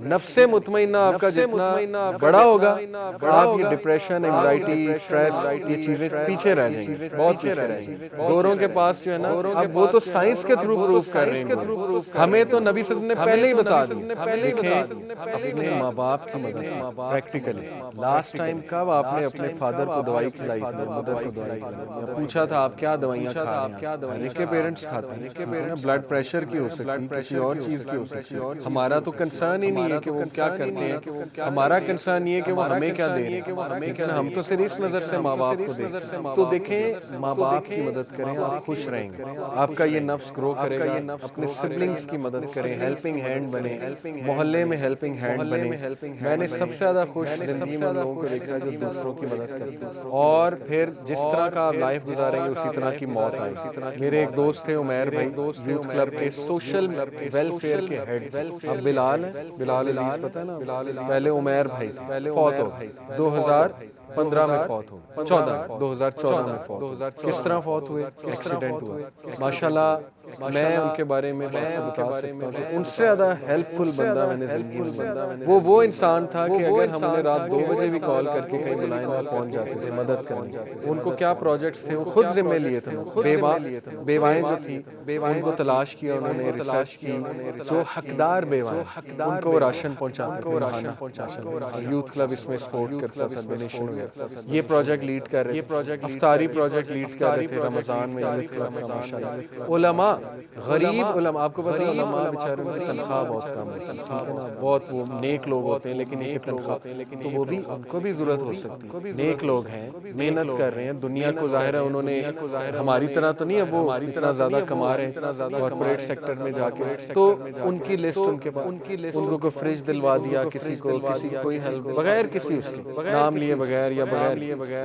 نفس مطمئنہ آپ کا جتنا بڑا ہوگا، آپ یہ ڈپریشن، انگزائٹی، اسٹریس، یہ چیزیں پیچھے رہ جائیں گے، بہت پیچھے رہ جائیں گے. گوروں کے پاس جو ہے نا، اب وہ تو سائنس کے تھرو پروف کر رہے ہیں، ہمیں تو نبی صلی اللہ علیہ وسلم نے پہلے ہی بتا دی. دیکھیں اپنے ماں باپ کی مدد پریکٹیکلی. لاسٹ ٹائم کب آپ نے اپنے فادر کو دوائی کھلائی تھی، مدر کو دوائی کھلائی، یا پوچھا تھا آپ کیا دوائیاں کھا رہے ہیں؟ ہر ایک کے پیرنٹس کھاتے ہیں. بلڈ پریشر کی ہو سکتی، کسی اور چیز کی ہو سکتی. ہمارا تو کنسرن ہی نہیں ہے کہ وہ کیا کرتے ہیں، ہمارا کنسرن یہ ہے کہ وہ ہمیں کیا دے رہے ہیں. لیکن ہم تو صرف اس نظر سے ماں باپ کو دیکھتے ہیں. تو دیکھیں ماں باپ کی مدد کریں، آپ خوش رہیں گے، آپ کا یہ نفس گرو کرے گا. اپنے سبلنگز کی مدد کریں، ہیلپنگ ہینڈ بنیں، محلے میں ہیلپنگ ہینڈ بنیں. میں نے سب سے زیادہ خوش زندگی میں لوگوں کو دیکھا جو دوسروں کی مدد کرتے ہیں، اور پھر جس طرح کا آپ لائف گزاریں گے اسی طرح کی موت آئے. میرے ایک دوست تھے عمیر بھائی، یوتھ کلب کے سوشل ویلفیئر کے ہیڈ. اب بلال ہیں، بلال عزیز پتہ ہے نا، پہلے عمیر بھائی تھے، فوت ہو 2015 میں فوت ہو، 2014 میں فوت ہو. کس طرح فوت ہوئے؟ ایکسیڈنٹ ہوا. ماشاءاللہ میں ان کے بارے میں بتا سکتا ہوں کہ ان سے زیادہ ہیلپ فل بندہ میں نے زندگی میں وہ انسان تھا کہ اگر ہم نے رات 2 بجے بھی کال کر کے کہیں بلائیں وہاں پہنچ جاتے تھے مدد کرنے. ان کو کیا پروجیکٹس تھے وہ خود ذمہ لیے تھے. بیوائیں جو تھی ان کو تلاش کیا انہوں نے، ریسرچ کی، جو حقدار بیوائیں ان کو راشن پہنچاتے تھے، کھانا پہنچاتے. یوتھ کلب اس میں سپورٹ کرتا تھا، ڈونیشن وغیرہ. یہ پروجیکٹ لیڈ کر رہے تھے، افطاری پروجیکٹ لیڈ کر رہے تھے رمضان میں یوتھ کلب کا. ماشاءاللہ علماء، غریب علماء، آپ کو پتہ ہے علماء بیچارے کی تنخواہ بہت کم ہے، بہت وہ نیک لوگ ہوتے ہیں لیکن ایک تنخواہ، تو وہ بھی ان کو بھی ضرورت ہو سکتی ہے. نیک لوگ ہیں، محنت کر رہے ہیں دنیا کو، ظاہر ہے انہوں نے ہماری طرح تو نہیں ہے، وہ اتنا زیادہ کما رہے ہیں کارپوریٹ سیکٹر میں جا کے، تو ان کی لسٹ ان کے پاس، ان کو کوئی فریج دلوا دیا، کسی کو کوئی ہیلپ بغیر کسی اس کے نام لیے بغیر یا بغیر.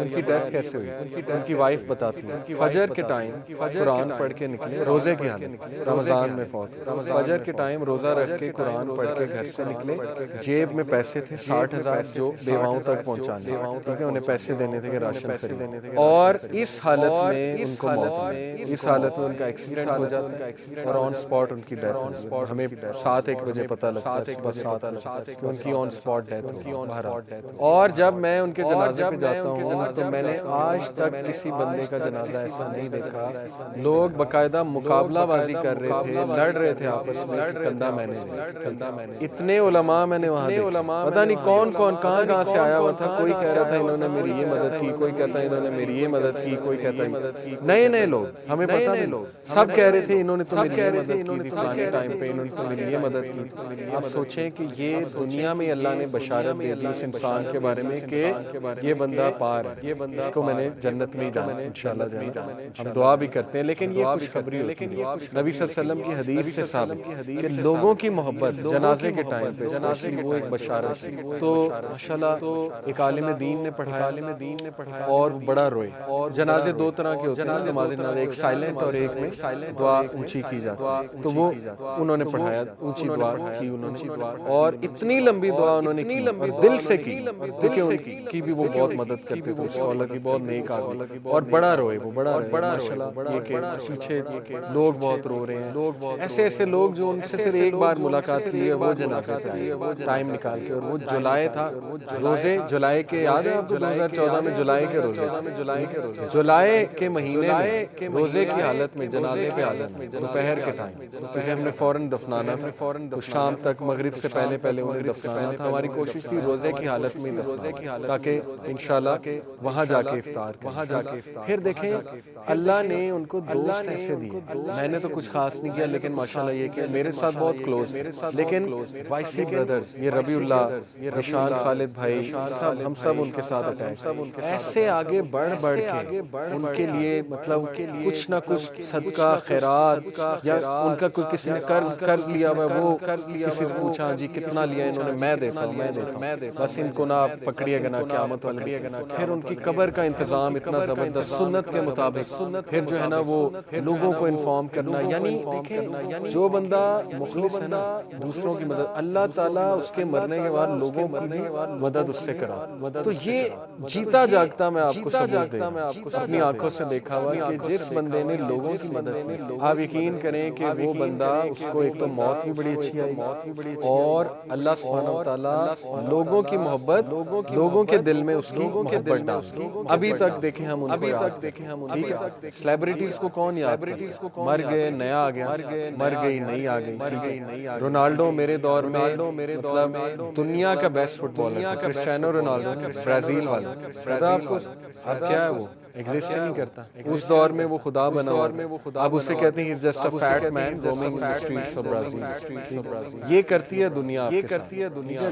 ان کی ڈیتھ کیسے ہوئی؟ ان کی وائف بتاتی ہے فجر کے ٹائم قرآن پڑھ کے نکلے، روزے کی حالت، رمضان میں فوت. فجر کے ٹائم روزہ رکھ کے قرآن پڑھ کے گھر سے نکلے، جیب میں پیسے تھے 60,000 جو بیواؤں تک پہنچانے، ٹھیک ہے، انہیں پیسے دینے تھے کہ راشن خریدنے. اور اس حالت میں ان کو موت ہوئی، اس حالت میں ان کا ایکسیڈنٹ ہو جاتا ہے اور آن سپاٹ ان کی ڈیتھ ہوئی. ہمیں 7-1 بجے پتہ لگتا ہے کہ ان کی آن سپاٹ ڈیتھ ہوئی. اور جب میں ان کے جنازے پہ جاتا ہوں تو میں نے آج تک کسی بندے کا جنازہ ایسا نہیں دیکھا. لوگ باقاعدہ مقابلہ بازی کر رہے تھے، لڑ رہے تھے آپس میں، کندھا میں نے. اتنے علماء میں نے وہاں دیکھے، پتہ نہیں کون کہاں سے آیا ہوا تھا. کوئی کہہ رہا تھا انہوں نے میری یہ مدد کی، کوئی کہتا ہے انہوں نے میری یہ مدد کی، کوئی کہتا ہے نئے لوگ، ہمیں پتہ نہیں، سب کہہ رہے تھے انہوں نے تو میری یہ مدد کی تھی فلانے ٹائم پہ، انہوں نے تو میری یہ مدد کی تھی. آپ سوچیں کہ یہ دنیا میں اللہ نے بشارت دے دی اس انسان کے بارے میں کہ یہ بندہ پار ہے، اس کو میں نے جنت میں جانا انشاءاللہ جانا. ہم دعا بھی کرتے ہیں لیکن یہ خوشخبری ہوتی ہے. نبی صلی اللہ علیہ وسلم کی حدیث سے ثابت کہ لوگوں کی محبت جنازے کے ٹائم پہ جنازے وہ ایک بشارت ہے. تو ماشاءاللہ ایک عالم دین نے پڑھایا اور بڑا روئے. اور جنازے دو طرح کے ہوتے ہیں نماز جنازے, ایک سائلنٹ اور ایک میں دعا اونچی کی جاتی ہے. تو وہ انہوں نے پڑھایا, اونچی دعا کی انہوں نے, اور اتنی لمبی دعا انہوں نے کی اور دل سے کی, کیونکہ ان کی بھی وہ بہت مدد کرتے تھے, اسکالر کی بہت نیک آدمی, اور بڑا روئے وہ بڑا ماشاءاللہ. یہ کہ پیچھے لوگ بہت رو رہے ہیں, ایسے لوگ جو ان سے صرف ایک بار ملاقات کی ہے وہ جنازے پہ آئے ٹائم نکال کے. اور وہ جولائی تھا, روزے جولائی کے, یاد ہے آپ کو 2014 میں جولائی کے روزے, جولائی کے مہینے میں روزے کی حالت میں جنازے پہ آ جانا دوپہر کے ٹائم, کیونکہ ہم نے فوراً دفنانا تھا, تو شام تک مغرب سے پہلے انہیں دفنانا تھا. ہماری کوشش تھی روزے کی حالت میں دفنانا, تاکہ انشاءاللہ وہاں جا کے افطار کریں. پھر دیکھیں اللہ نے ان کو دوست ایسے دیے, میں نے تو کچھ خاص نہیں کیا, لیکن ماشاءاللہ یہ کہ میرے ساتھ بہت کلوز, لیکن وائسی بردرز, یہ ربیع اللہ, رشان خالد بھائی, ہم سب ان کے ساتھ اٹیچ, ایسے آگے بڑھ کے ان کے لیے مطلب کچھ نہ کچھ صدقہ خیرات, یا ان کا کوئی کسی نے قرض لیا ہوا, وہ کسی سے پوچھا جی کتنا لیا انہوں نے, میں دیتا ہوں, بس ان کو نہ پکڑیے گا نہ قیامت والے. پھر ان کی قبر کا انتظام اتنا زبردست سنت کے مطابق, پھر جو ہے نا وہ لوگوں کو انفارم کرنا. یعنی دیکھیں جو بندہ مخلص ہے نا دوسروں کی مدد, اللہ تعالیٰ اس کے مرنے کے بعد لوگوں کی بھی مدد اس سے کرا. تو یہ جیتا جاگتا میں آپ کو ثبوت دے, اپنی آنکھوں سے دیکھا ہوا کہ جس بندے نے لوگوں کی مدد کی, آپ یقین کریں کہ وہ بندہ, اس کو ایک تو موت بھی بڑی اچھی آئی, اور اللہ سبحانہ وتعالیٰ لوگوں کی محبت لوگوں کے دل میں اس کی محبت ڈال. ابھی تک دیکھیں ہم ان کو یاد, ٹھیک ہے, سیلیبریٹیز کو کون یاد کرتا, مر گئے نیا آ گیا, مر گئی نئی آ گئی, ٹھیک ہے. رونالڈو میرے دور میں مطلب دنیا کا بیسٹ فٹ بالر تھا, کرسٹیانو رونالڈو برازیل والا, پتا آپ کو اب کیا ہے, وہ ایگزسٹ نہیں کرتا. اس دور میں وہ خدا بنا ہوا, اب اسے کہتے ہیں just a fat man roaming in the streets of Brazil. یہ کرتی ہے دنیا,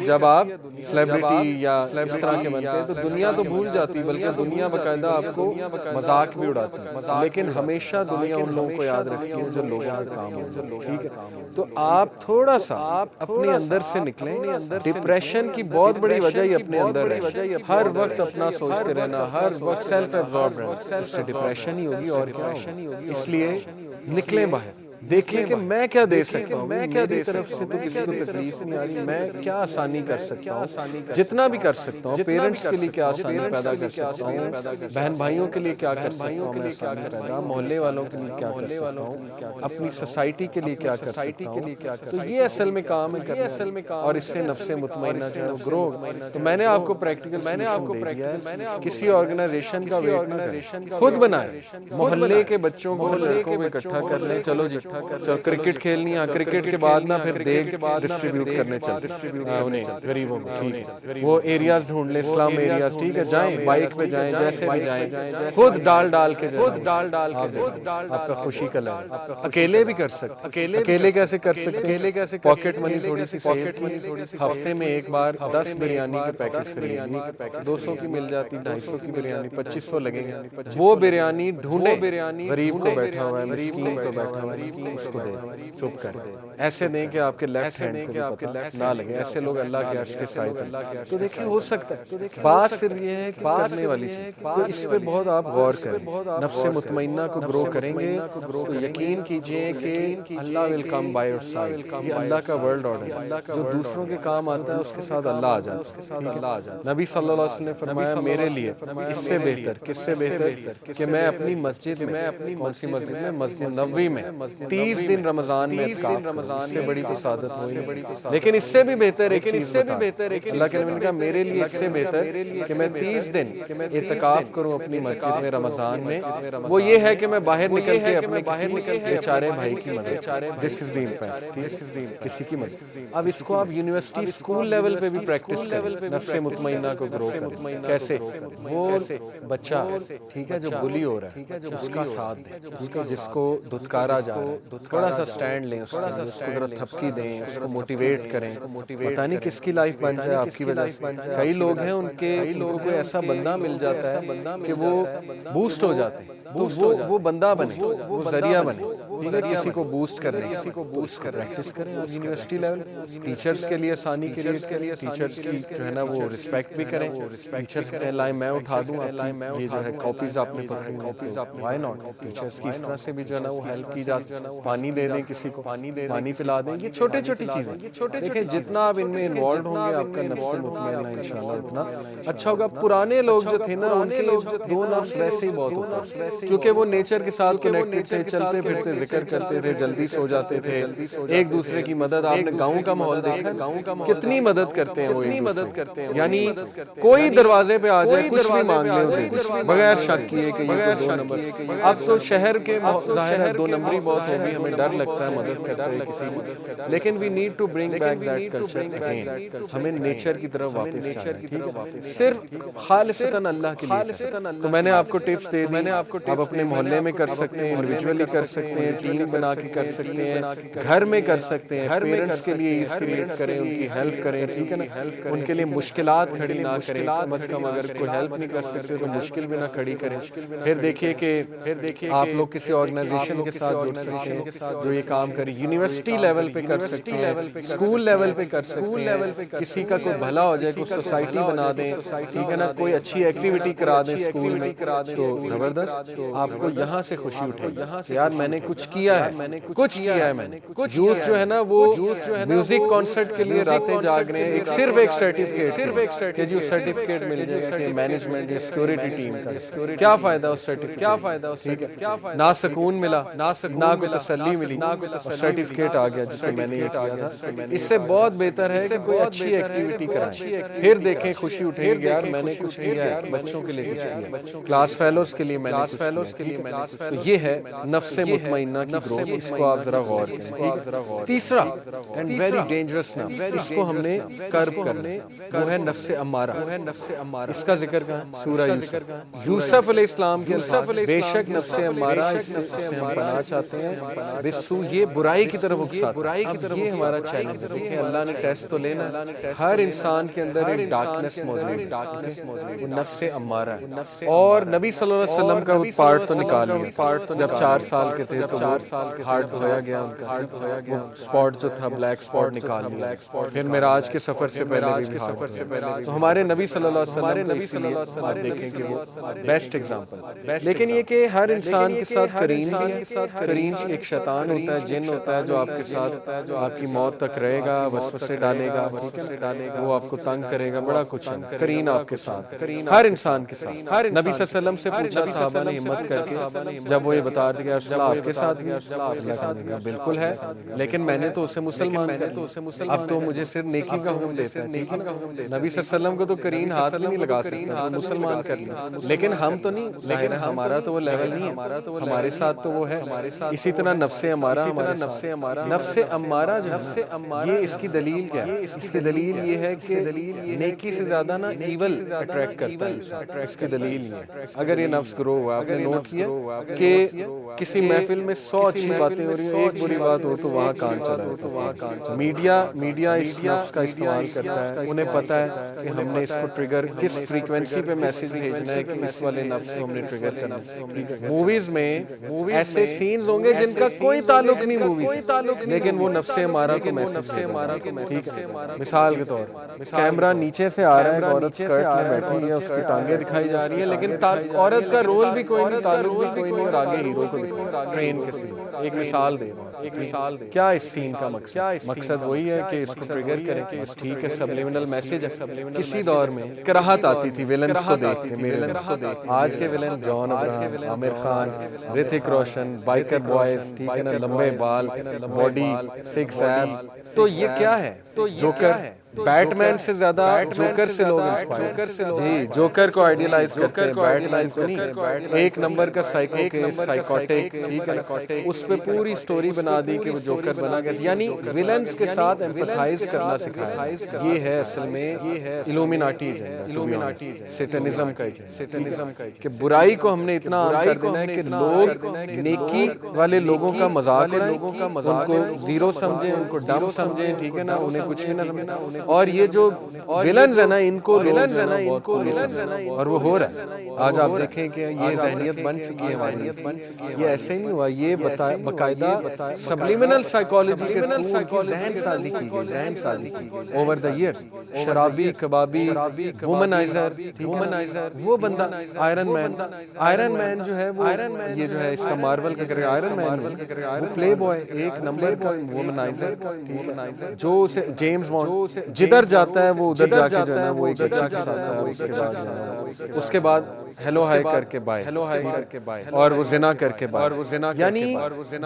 جب آپ سیلیبریٹی یا اس طرح کے بنتے ہیں تو دنیا تو بھول جاتی, بلکہ دنیا باقاعدہ آپ کو مذاق بھی اڑاتی ہے, لیکن ہمیشہ دنیا ان لوگوں کو یاد رکھتی ہے جو لوگوں کا کام ہو, ٹھیک ہے. تو آپ تھوڑا سا اپنے اندر سے نکلیں, ڈپریشن کی بہت بڑی وجہ ہی اپنے اندر ہے, ہر وقت اپنا سوچتے رہنا, ہر وقت سیلف ایبزارب رہنا, اس سے ڈپریشن ہی ہوگی اور کیا ہوگی. اس لیے نکلیں باہر, دیکھیں کہ میں کیا دے سکتا ہوں, میری طرف سے تو کسی کو تکلیف نہیں آ رہی, میں کیا آسانی کر سکتا ہوں, جتنا بھی کر سکتا ہوں. پیرنٹس کے لیے کیا آسانی پیدا کر سکتا ہوں, بہن بھائیوں کے لیے کیا کر سکتا ہوں میں آسانی پیدا, محلے والوں کے لیے کیا کر سکتا ہوں, اپنی سوسائٹی کے لیے کیا کر سکتا ہوں. تو یہ اصل میں کام ہے کرنا, اور اس سے نفس مطمئنہ جو ہے وہ گرو. تو میں نے آپ کو پریکٹیکل کسی آرگنائزیشن کا خود بنائے, محلے کے بچوں کو لڑکوں کو اکٹھا کر لیں, چلو جی چلو کرکٹ کھیلنی ہے, کرکٹ کے بعد نا پھر دیگ ڈسٹریبیوٹ کرنے چلتے انہیں غریبوں کو, ٹھیک ہے, وہ ایریاز ڈھونڈ لیں, اسلام ایریاز, ٹھیک ہے, جائیں بائک پہ جائیں, جیسے بھی جائیں, خود ڈال کے آپ کا خوشی کا لہر. اکیلے بھی کر سکتے, اکیلے کیسے کر سکتے, پاکٹ منی تھوڑی سی پاکٹ منی, ہفتے میں ایک بار 10 بریانی کے پیکٹ خریدیں, 200 کی مل جاتی, 250 کی بریانی 2500 لگیں گے, وہ بریانی ڈھونڈے, غریب کو بیٹھا ہوا ہے, مسکین کو بیٹھا ہوا ہے, اس کو دے, چپ کر ایسے دیں کہ آپ کے لیفٹ ہینڈ کو بھی پتہ نہ لگے. ایسے لوگ اللہ کے عرش کے سائے تلے. تو دیکھیں ہو سکتا ہے, بات صرف یہ ہے کہ کرنے والی چیز, تو اس پہ بہت آپ غور کریں, نفس مطمئنہ کو گرو کریں گے تو یقین کیجئے کہ اللہ ول کم بائی یور سائڈ. یہ اللہ کا ورلڈ آرڈر ہے, جو دوسروں کے کام آتا ہے اس کے ساتھ اللہ آ جاتا ہے. نبی صلی اللہ علیہ وسلم نے فرمایا میرے لیے اس سے بہتر, کس سے بہتر, کہ میں اپنی مسجد میں, کون سی مسجد میں, مسجد نبوی میں 30 دن رمضان میں اعتکاف کروں, اس سے بڑی تو سعادت ہوئی. لیکن اس سے بھی بہتر ایک چیز بتا, اللہ کے نبی نے کہا میرے لیے اس سے بہتر کہ میں 30 دن اعتکاف کروں اپنی مسجد میں رمضان میں, وہ یہ ہے کہ میں باہر نکل کے اپنے بیچارے بھائی کی مدد, دس از دی امپیکٹ, کسی کی مدد. اب اس کو آپ یونیورسٹی اسکول لیول پہ بھی پریکٹس کریں, نفس مطمئنہ کو گرو کریں. کیسے, وہ بچہ ٹھیک ہے جو بلی ہو رہا ہے اس کا ساتھ دیں, ٹھیک ہے, جس کو دھتکارا جا رہا ہے تھوڑا سا سٹینڈ لیں, اس کو ذرا تھپکی دیں, اس کو موٹیویٹ کریں. پتہ نہیں کس کی لائف بن جائے آپ کی وجہ سے. کئی لوگ ہیں ان کو کوئی ایسا بندہ مل جاتا ہے کہ وہ بوسٹ ہو جاتے ہیں, تو وہ بندہ بنے, وہ ذریعہ بنے, کسی کو بوسٹ کرنے پریکٹس کریں یونیورسٹی لیول. ٹیچرز کے لیے آسانی کریٹ کریں, ٹیچرز کی جو ہے نا وہ رسپیکٹ بھی کریں. ٹیچرز کہیں لائیں میں اٹھا دوں یہ جو ہے کاپیز آپ نے پڑھی وائی ناٹ. ٹیچرز کی اس طرح سے بھی جو ہے نا وہ ہیلپ کی جاتی, پانی دے دیں کسی کو, پانی پلا دیں. یہ چھوٹے چھوٹی چیزیں دیکھیں, جتنا آپ ان میں انوالوڈ ہوں گے آپ کا نفس مطمئنہ انشاءاللہ اتنا اچھا ہوگا. پرانے لوگ جو تھے نا ان کے دو نفس ویسے ہی بہت ہوتا ہے, کیونکہ وہ نیچر کے ساتھ کنیکٹڈ تھے, چلتے پھرتے ذکر کرتے تھے, جلدی سو جاتے تھے, ایک دوسرے کی مدد. آپ نے گاؤں کا ماحول دیکھا, کتنی مدد کرتے ہیں وہ, یعنی کوئی دروازے پہ آ جائے کچھ بھی مانگ لے بغیر شک کیے کہ یہ دو نمبر. اب تو شہر کے ظاہر ہے دو نمبری بہت ہوگی, ہمیں ڈر لگتا ہے مدد کرتے ہوئے کسی کی, لیکن we need to bring back that culture again. ہمیں نیچر کی طرف واپس جانا ہے, صرف خالصتاً اللہ کے لیے. تو میں نے آپ کو ٹپس دے دی, آپ اپنے محلے میں کر سکتے ہیں, انڈیویجولی کر سکتے ہیں, ٹیم بنا کے کر سکتے ہیں, گھر میں کر سکتے ہیں. پیرنٹس کے لیے ایز کریٹ کریں, ان کی ہیلپ کریں, ٹھیک ہے نا. ان کے لیے مشکلات کھڑی نہ کریں, کم از کم اگر کوئی ہیلپ نہیں کر سکتے تو مشکل بھی نہ کھڑی کریں. پھر دیکھیے کہ آپ لوگ کسی آرگنائزیشن کے ساتھ جڑ سکتے ہیں جو یہ کام کرے. یونیورسٹی لیول پہ کر سکتے ہیں, اسکول لیول پہ کر سکتے ہیں, کسی کا کوئی بھلا ہو جائے, کوئی سوسائٹی بنا دیں, ٹھیک ہے نا, کوئی اچھی ایکٹیویٹی کرا دیں اسکول میں, تو زبردست. آپ کو یہاں سے خوشی اٹھے گی, یار میں نے کچھ کیا ہے, میں نے یوتھ جو ہے نا وہ میوزک کانسرٹ کے لیے راتیں جاگ رہے ہیں, صرف ایک سرٹیفکیٹ کہ جو سرٹیفکیٹ مل جائے گا کہ مینجمنٹ یا سیکورٹی ٹیم کا. کیا فائدہ اس سرٹیفکیٹ, ٹھیک ہے, نہ سکون ملا, نہ کوئی تسلی ملی, سرٹیفکیٹ آ گیا جس کو میں نے یہ کیا تھا. اس سے بہت بہتر ہے کہ کوئی اچھی ایکٹیویٹی کرائیں, پھر دیکھیں خوشی اٹھے گی, یار میں نے کچھ کیا ہے, بچوں کے لیے کچھ کیا, کلاس فیلوز کے لیے میں نے. تو یہ ہے نفس مطمئنہ کی گروتھ, اس کو آپ ذرا غور کریں. تیسرا اینڈ ویری ڈینجرس نفس, اس کو ہم نے کرب کرنا, وہ ہے نفس امارہ. اس کا ذکر کہاں, سورہ یوسف علیہ السلام کے الفاظ, بے شک نفس امارہ, اس سے ہم پناہ چاہتے ہیں, بسو یہ برائی کی طرف اکساتا ہے. اب یہ ہمارا چیلنج ہے. دیکھیں اللہ نے ٹیسٹ تو لینا, ہر انسان کے اندر ایک ڈارکنس موجود ہے, وہ نفس امارہ ہے. اور نبی صلی اللہ علیہ وسلم کا وہ پارٹ تو نکال لیا, جب 4 سال کے تھے تو ہارٹ دھویا گیا ان کا, وہ سپاٹ جو تھا بلیک سپاٹ نکال لیا. پھر معراج کے سفر سے پہلے بھی, تو ہمارے نبی صلی اللہ علیہ وسلم اسی لیے آپ دیکھیں کہ وہ بیسٹ ایگزامپل. لیکن یہ کہ ہر انسان کے ساتھ کرین بھی ہے. کرین ایک شیطان ہوتا ہے, جن ہوتا ہے جو آپ کے ساتھ آپ کی موت تک رہے گا, وسوسے ڈالے گا, وہ آپ کو تنگ کرے گا, بڑا کچھ ہے. کرین آپ کے ساتھ, ہر انسان کے ساتھ. نبی صلی اللہ علیہ وسلم سے پوچھا صحابہ نے ہمت کر کے, جب وہ یہ بتا دیا کہ آپ کے ساتھ بھی, بالکل ہے, لیکن میں نے تو اسے مسلمان کر دیا, اب تو مجھے صرف نیکی کا حکم دیتا ہے. ٹھیک ہے, نبی صلی اللہ علیہ وسلم کو تو کرین ہاتھ بھی نہیں لگا سکتا, مسلمان کر لیا. لیکن ہم تو نہیں, ظاہر ہے ہمارا تو وہ لیول نہیں ہے, ہمارے ساتھ تو وہ ہے. اسی طرح نفس امارہ, نفس امارہ جو ہے یہ اس کی دلیل کیا ہے, اس کی دلیل یہ ہے کہ نیکی سے زیادہ نا ایول اٹریکٹ کرتا ہے. اس کی دلیل یہ ہے, اگر یہ نفس گرو ہوا, آپ نے نوٹ کیا کہ کسی محفل میں 100 اچھی باتیں ہو رہی ہیں, ایک بری بات ہو تو وہاں کان چلا ہے. میڈیا اس نفس کا استعمال کرتا ہے, انہیں پتا ہے کہ ہم نے اس کو ٹریگر کس فریکوینسی پہ میسج بھیجنا ہے کہ اس والے نفس کو ہم نے ٹریگر کرنا ہے. موویز میں ایسے سینز ہوں گے جن کا کوئی تعلق نہیں موویز, لیکن وہ نفس امارہ کو میسج بھیجا. ٹھیک ہے, مثال کے طور کیمرہ نیچے سے آ رہا ہے, ایک عورت سکرٹ میں بیٹھی ہے, اس کی ٹانگیں دکھائی جا رہی ہیں, لیکن عورت کا رول بھی کوئی نہیں, تعلق بھی کوئی نہیں, اور آگے ہیرو کو دکھایا ٹرین کے سین. ایک مثال دے کیا اس سین کا مقصد وہی ہے کہ اس کو ٹریگر کریں کہ ٹھیک ہے, سبلیمنل میسج ہے. کسی دور میں کراہت آتی تھی ویلنز کو دیکھ کے, آج کے ویلن جان ابراہم, عامر خان, رتک روشن, بائکر بوائز, ٹھیک ہے نا, لمبے بال, باڈی, 6 ایبس. تو یہ کیا ہے, جوکر, بیٹ مین سے زیادہ جوکر سے لوگ جی جوکر کو آئیڈیلائز کرتے ہیں, بیٹ مین کو نہیں. ایک نمبر کا سائیکو کیس, سائیکوٹک, ٹھیک ہے, اس پہ پوری سٹوری بنا بنا دی کہ وہ جوکر بنا گیا، یعنی ویلنز کے ساتھ ایمپتھائز کرنا سکھایا۔ یہ ہے اصل میں الومیناٹی سیٹنزم کا کہ برائی کو ہم نے اتنا عام کر دینا ہے کہ لوگ نیکی والے لوگوں کا مذاق اڑائیں، ان کو زیرو سمجھیں، ان کو ڈم سمجھیں، ٹھیک ہے نا، انہیں کچھ بھی نہ سمجھیں، اور یہ جو ویلنز ہے نا ان کو اور وہ ہو رہا ہے۔ آج آپ دیکھیں کہ یہ ذہنیت بن چکی ہے ہماری، یہ ایسے نہیں ہوا، یہ باقاعدہ سبلیمنل سائیکالوجی کے تھرو ذہن سازی کی گئی اوور دا ایئر۔ شرابی، کبابی، وومنائزر، وہ بندہ آئرن مین جو ہے، وہ یہ جو ہے اس کا مارول کا کرے آئرن مین، وہ پلے بوائے ایک نمبر کا وومنائزر، جو اسے جیمز بانڈ جدھر جاتا ہے وہ ادھر جا کے جو ہے نا وہ ایک اچھا کے ساتھ ہے، اس کے بعد ہیلو ہائی کر کے بائے، اور وہ زنا کر کے بائے، یعنی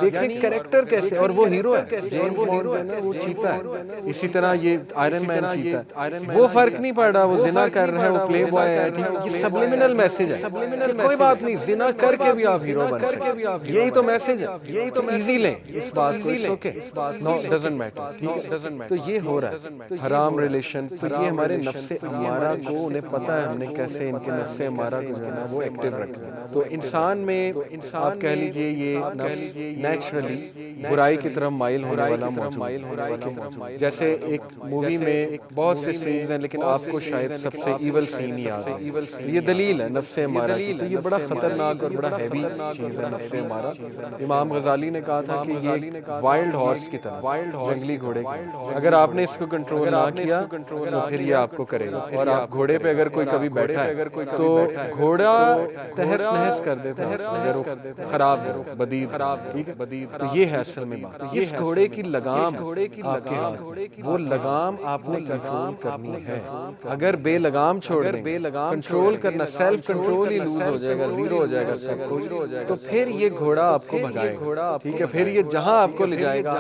دیکھیں کریکٹر کیسے، اور وہ ہیرو ہے، جیمز بانڈ جو ہے نا وہ چیتا ہے، اسی طرح یہ آئرن مین چیتا ہے، وہ فرق نہیں پڑ رہا، وہ زنا کر رہا ہے، وہ پلے بوائے ہے، یہ سبلیمنل میسج ہے کہ کوئی بات نہیں، زنا کر کے بھی آپ ہیرو بن سکتے ہیں، یہی تو میسج ہے، یہی تو ایزی لیں اس بات کو، اوکے نو ڈزنٹ میٹر، ٹھیک ہے، تو یہ ہو رہا ہے حرام ریلیشن، تو یہ ہمارے نفس امارہ کو، انہیں پتا ہے ہم نے کیسے ان کے نفس امارہ کو جو ہے نا وہ ایکٹیو رکھنا ہے، تو انسان میں آپ کہہ لیجئے یہ نفس نیچرلی برائی کی طرف مائل ہونے والا موجود، جیسے ایک مووی میں بہت سے سینز ہیں لیکن آپ کو شاید سب سے ایول سین ہی یاد ہے، یہ دلیل ہے نفس امارہ کی، تو یہ بڑا خطرناک اور بڑا ہیوی چیز ہے نفس امارہ۔ امام غزالی نے کہا تھا کہ یہ وائلڈ ہارس کی طرح، جنگلی گھوڑے کی، اگر آپ نے اس کو کنٹرول نہ کیا تو پھر یہ آپ کو کرے گا، اور آپ گھوڑے پہ اگر کوئی کبھی بیٹھا ہے تو گھوڑا تہس نہس کر دیتا ہے اگر وہ خراب ہے، بدید، ٹھیک ہے، تو یہ ہے اصل میں بات، اس گھوڑے کی لگام آپ کے ہاتھ، وہ لگام آپ نے کنٹرول کرنی ہے، اگر بے لگام چھوڑ دیں، کنٹرول کرنا، سیلف کنٹرول ہی لوز ہو جائے گا، زیرو ہو جائے گا سب کچھ، تو پھر یہ گھوڑا آپ کو بھگائے گا، ٹھیک ہے، پھر یہ جہاں آپ کو لے جائے گا،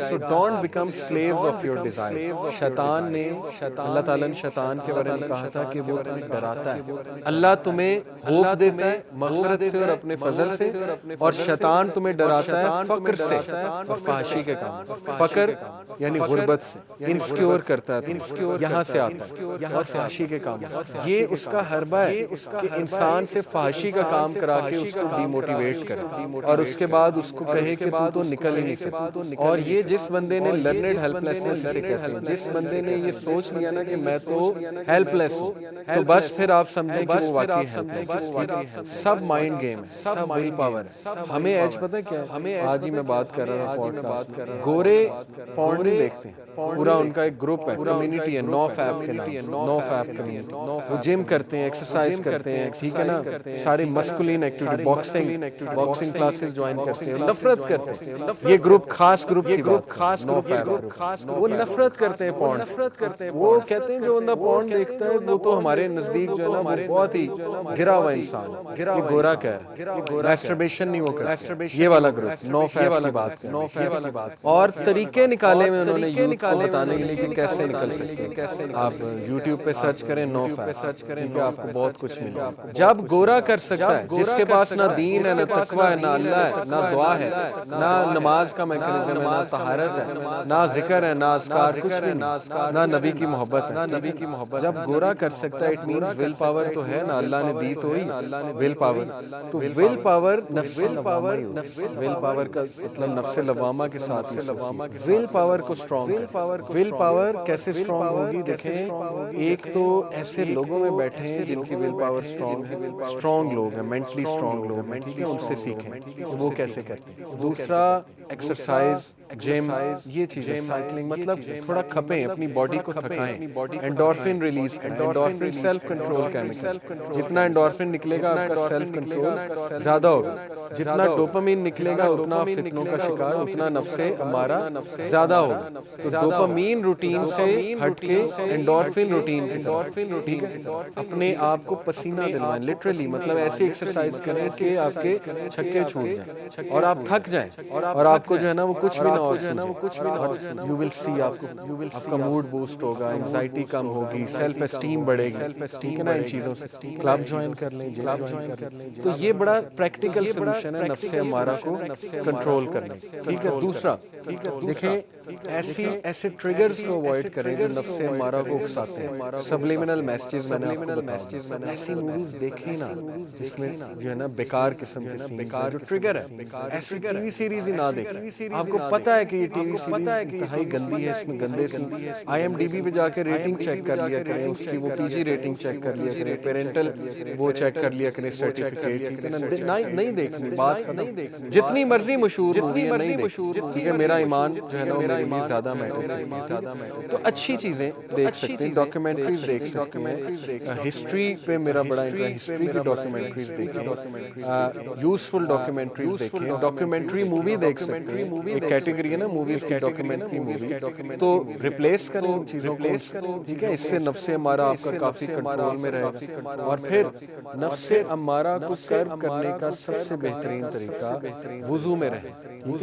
so don't become slaves of your desire۔ شیطان نے، اللہ تعالیٰ نے شیطان کے بارے میں کہا تھا کہ وہ تمہیں ڈراتا ہے، اللہ تمہیں ہوپ دیتا ہے مغفرت سے اور اپنے فضل سے، اور شیطان تمہیں ڈراتا ہے فقر سے اور فحاشی کے کام، فقر یعنی غربت سے، انسکیور کرتا ہے، یہاں سے آتا ہے، اور فحاشی کے کام، یہ اس کا حربہ ہے کہ انسان سے فحاشی کا کام کرا کے اس کو ڈی موٹیویٹ کرے، اور اس کے بعد اس کو کہے کہ تو نکل ہی نہیں سکتا، اور یہ جس بندے نے لرنڈ ہیلپ لیسنس سے کہتے ہیں، جس بندے نے یہ سوچ لیا نا کہ میں تو ہیلپ لیس ہوں، تو بس پھر آپ سمجھیں کہ وہ واقعی ہیلپ لیس، سب مائنڈ گیم ہے، سب ول پاور ہے، ہمیں ایج پتہ کیا ہے، آج ہی میں بات کر رہا ہوں، گورے پورن نہیں دیکھتے، پورا ان کا ایک گروپ ہے، کمیونٹی ہے، نو فیب کے نام، نو فیب کمیونٹی، وہ جم کرتے ہیں، ایکسرسائز کرتے ہیں، ٹھیک ہے نا، سارے مسکولین ایکٹیویٹی، باکسنگ کلاسز جوائن کرتے ہیں، نفرت کرتے ہیں، یہ گروپ خاص گروپ کی بات، نو فیب، وہ نفرت کرتے ہیں پورن، وہ کہتے ہیں جو بندہ پورن دیکھتا ہے وہ تو ہمارے نزدیک جو ہے نا وہ بہت ہی گرا ہوا انسان، یہ گورا کہہ، میسٹربیشن نہیں وہ کرتا، یہ والا گروپ نو فیب کی بات کر، اور طریقے نکالے میں انہوں نے یوتھ کو بتانے کے لیے کہ کیسے نکل سکتے ہیں، آپ یوٹیوب پہ سرچ کریں نو فیب، آپ کو بہت کچھ مل جائے گا۔ جب گورا کر سکتا ہے جس کے پاس نہ دین ہے، نہ تقویٰ ہے، نہ اللہ ہے، نہ دعا ہے، نہ نماز کا میکانزم ہے، نہ طہارت ہے، نہ ذکر ہے، نہ اذکار، کچھ بھی نہیں، نہ نبی کی محبت ہے، جب گورا کر سکتا ہے اٹ مینز ول پاور تو ہے نا، اللہ نے دی تو ہی ول پاور، تو ول پاور ول پاور کا مطلب نفس لوامہ کے ساتھ ول پاور کو اسٹرانگ، ول پاور کیسے اسٹرانگ ہوگی؟ دیکھیں، ایک تو ایسے لوگوں میں بیٹھے ہیں جن کی ول پاور اسٹرانگ ہے، اسٹرانگ لوگ ہیں، مینٹلی اسٹرانگ لوگ ہیں، ٹھیک ہے، ان سے سیکھیں وہ کیسے کرتے ہیں۔ دوسرا ایکسرسائز، جم، یہ چیزیں، سائیکلنگ، مطلب تھوڑا کھپیں، اپنی باڈی کو تھکائیں، انڈورفن ریلیز کریں، انڈورفن سیلف کنٹرول کیمیکل، جتنا انڈورفن نکلے گا آپ کا سیلف کنٹرول زیادہ ہوگا، جتنا ڈوپامین نکلے گا اتنا فتنوں کا شکار، اتنا نفس امارہ زیادہ ہوگا، تو ڈوپامین روٹین سے ہٹ کے انڈورفن روٹین کی طرف، ٹھیک ہے، اپنے آپ کو پسینہ دلوائیں، لٹرلی مطلب ایسی ایکسرسائز کریں کہ آپ کے چھکے چھوٹ جائیں اور آپ تھک جائیں اور آپ کو جو ہے نا وہ کچھ بھی نہ اور جو ہے نا وہ کچھ بھی نہ اور یو ول سی آپ کا موڈ بوسٹ ہوگا, انگزائٹی کم ہوگی, سیلف اسٹیم بڑھے گی, ٹھیک ہے نا. ان چیزوں سے کلب جوائن کر لیں, کلب جوائن کر لیں. تو یہ بڑا پریکٹیکل سولوشن ہے نفس امارہ کو کنٹرول کرنے. ٹھیک ہے. دوسرا دیکھیں ایسے ٹریگرز کو اوائڈ کریں جو نفس امارہ کو اکساتے ہیں. سبلیمنل میسیجز میں نے آپ کو بتایا, ایسی موویز دیکھیں نا جس میں جو ہے نا بیکار قسم کے بیکار جو ٹریگر ہے, ایسی ٹی وی سیریز ہی نہ دیکھیں. آپ کو پتہ ہے کہ یہ ٹی وی سیریز انتہائی گندی ہے, اس میں گندے آئی ایم ڈی بی پہ جا کے ریٹنگ چیک کر لیا کریں, اس کی وہ پی جی ریٹنگ چیک کر لیا کریں, پیرنٹل وہ چیک کر لیا کریں سرٹیفکیٹ. نہیں دیکھنی بات ختم. جتنی مرضی مشہور ٹھیک ہے, میرا ایمان جو ہے نا میرا ایمان زیادہ میٹر. تو اچھی چیزیں دیکھ سکتے ہیں, ڈاکیومنٹریز دیکھ سکتے ہیں, ہسٹری پہ میرا بڑا انٹرسٹ, ہسٹری کی ڈاکیومنٹریز دیکھیں, یوزفل ڈاکیومنٹریز دیکھیں, ڈاکیومنٹری مووی دیکھ سکتے ہیں. ایک کیٹیگری ہے نا موویز کی, ڈاکیومنٹری مووی, تو ریپلیس کریں ان چیزوں کو, ٹھیک ہے. اس سے نفس امارہ آپ کا کافی کنٹرول میں رہے گا. اور پھر نفس امارہ کو کرب کرنے کا سب سے بہترین طریقہ وضو میں رہے.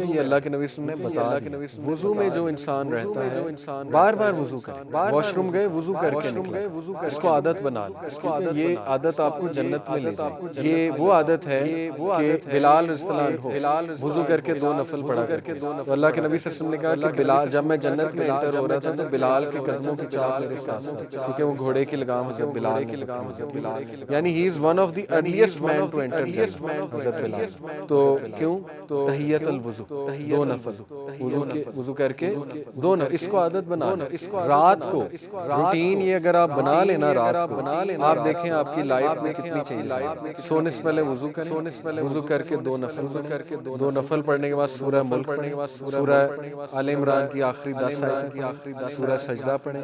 یہ اللہ کے نبی نے بتا دیا. وضو میں جو انسان رہتا ہے بار بار وضو کرے, واش روم گئے وضو کر کے نکلے, اس کو عادت بنا لیں. یہ عادت آپ کو جنت میں لے جائے. یہ وہ عادت ہے کہ بلال رضی اللہ عنہ وضو کر کے 2 نفل پڑھا کرتے. تو اللہ کے نبی صلی اللہ علیہ وسلم نے کہا کہ بلال, جب میں جنت میں انٹر ہو رہا تھا تو بلال کے قدموں کی چاپ میرے ساتھ ساتھ, کیونکہ وہ گھوڑے کی لگام حضرت بلال نے پکڑی. یعنی he is one of the earliest men to enter جنت, حضرت بلال. تو کیوں؟ تحیت الوضو, 2 نفل وضو کر کے 2 نفل, اس کو عادت بنا لیں. رات کو روٹین یہ اگر آپ بنا لینا, رات کو آپ دیکھیں آپ کی لائف میں کتنی چینج آئے. سونے سے پہلے وضو کریں, وضو کر کے 2 نفل پڑھنے کے بعد سورہ ملک پڑھیں, سورہ آل عمران کی آخری 10 آیتیں, سورہ سجدہ پڑھیں,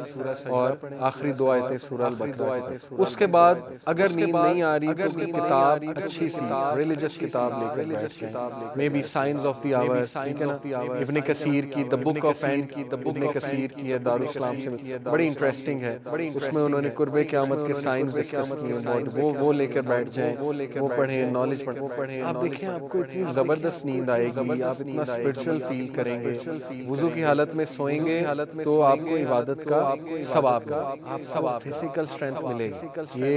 اور آخری 2 آیتیں سورہ البقرہ. اس کے بعد اگر نیند نہیں آ رہی تو کتاب اچھی سی ریلیجس کتاب لے کر بیٹھ جائیں, maybe science of the hours, ٹھیک ہے نا, ابن کثیر کی دی بک آف اینڈ کی, ابن کثیر کی ہے دارالاسلام سے, بڑی انٹرسٹنگ ہے. اس میں انہوں نے قرب قیامت کے سائنس ڈسکس کیے ہیں, وہ لے کر بیٹھ جائیں, وہ پڑھیں, نالج پڑھیں. آپ دیکھیں آپ کو اتنی زبردست نیند آئے گی, آپ اتنا اسپرچل فیل کریں گے. وضو کی حالت میں سوئیں گے تو آپ کو عبادت کا ثواب, آپ فزیکل اسٹرینتھ ملے گی. یہ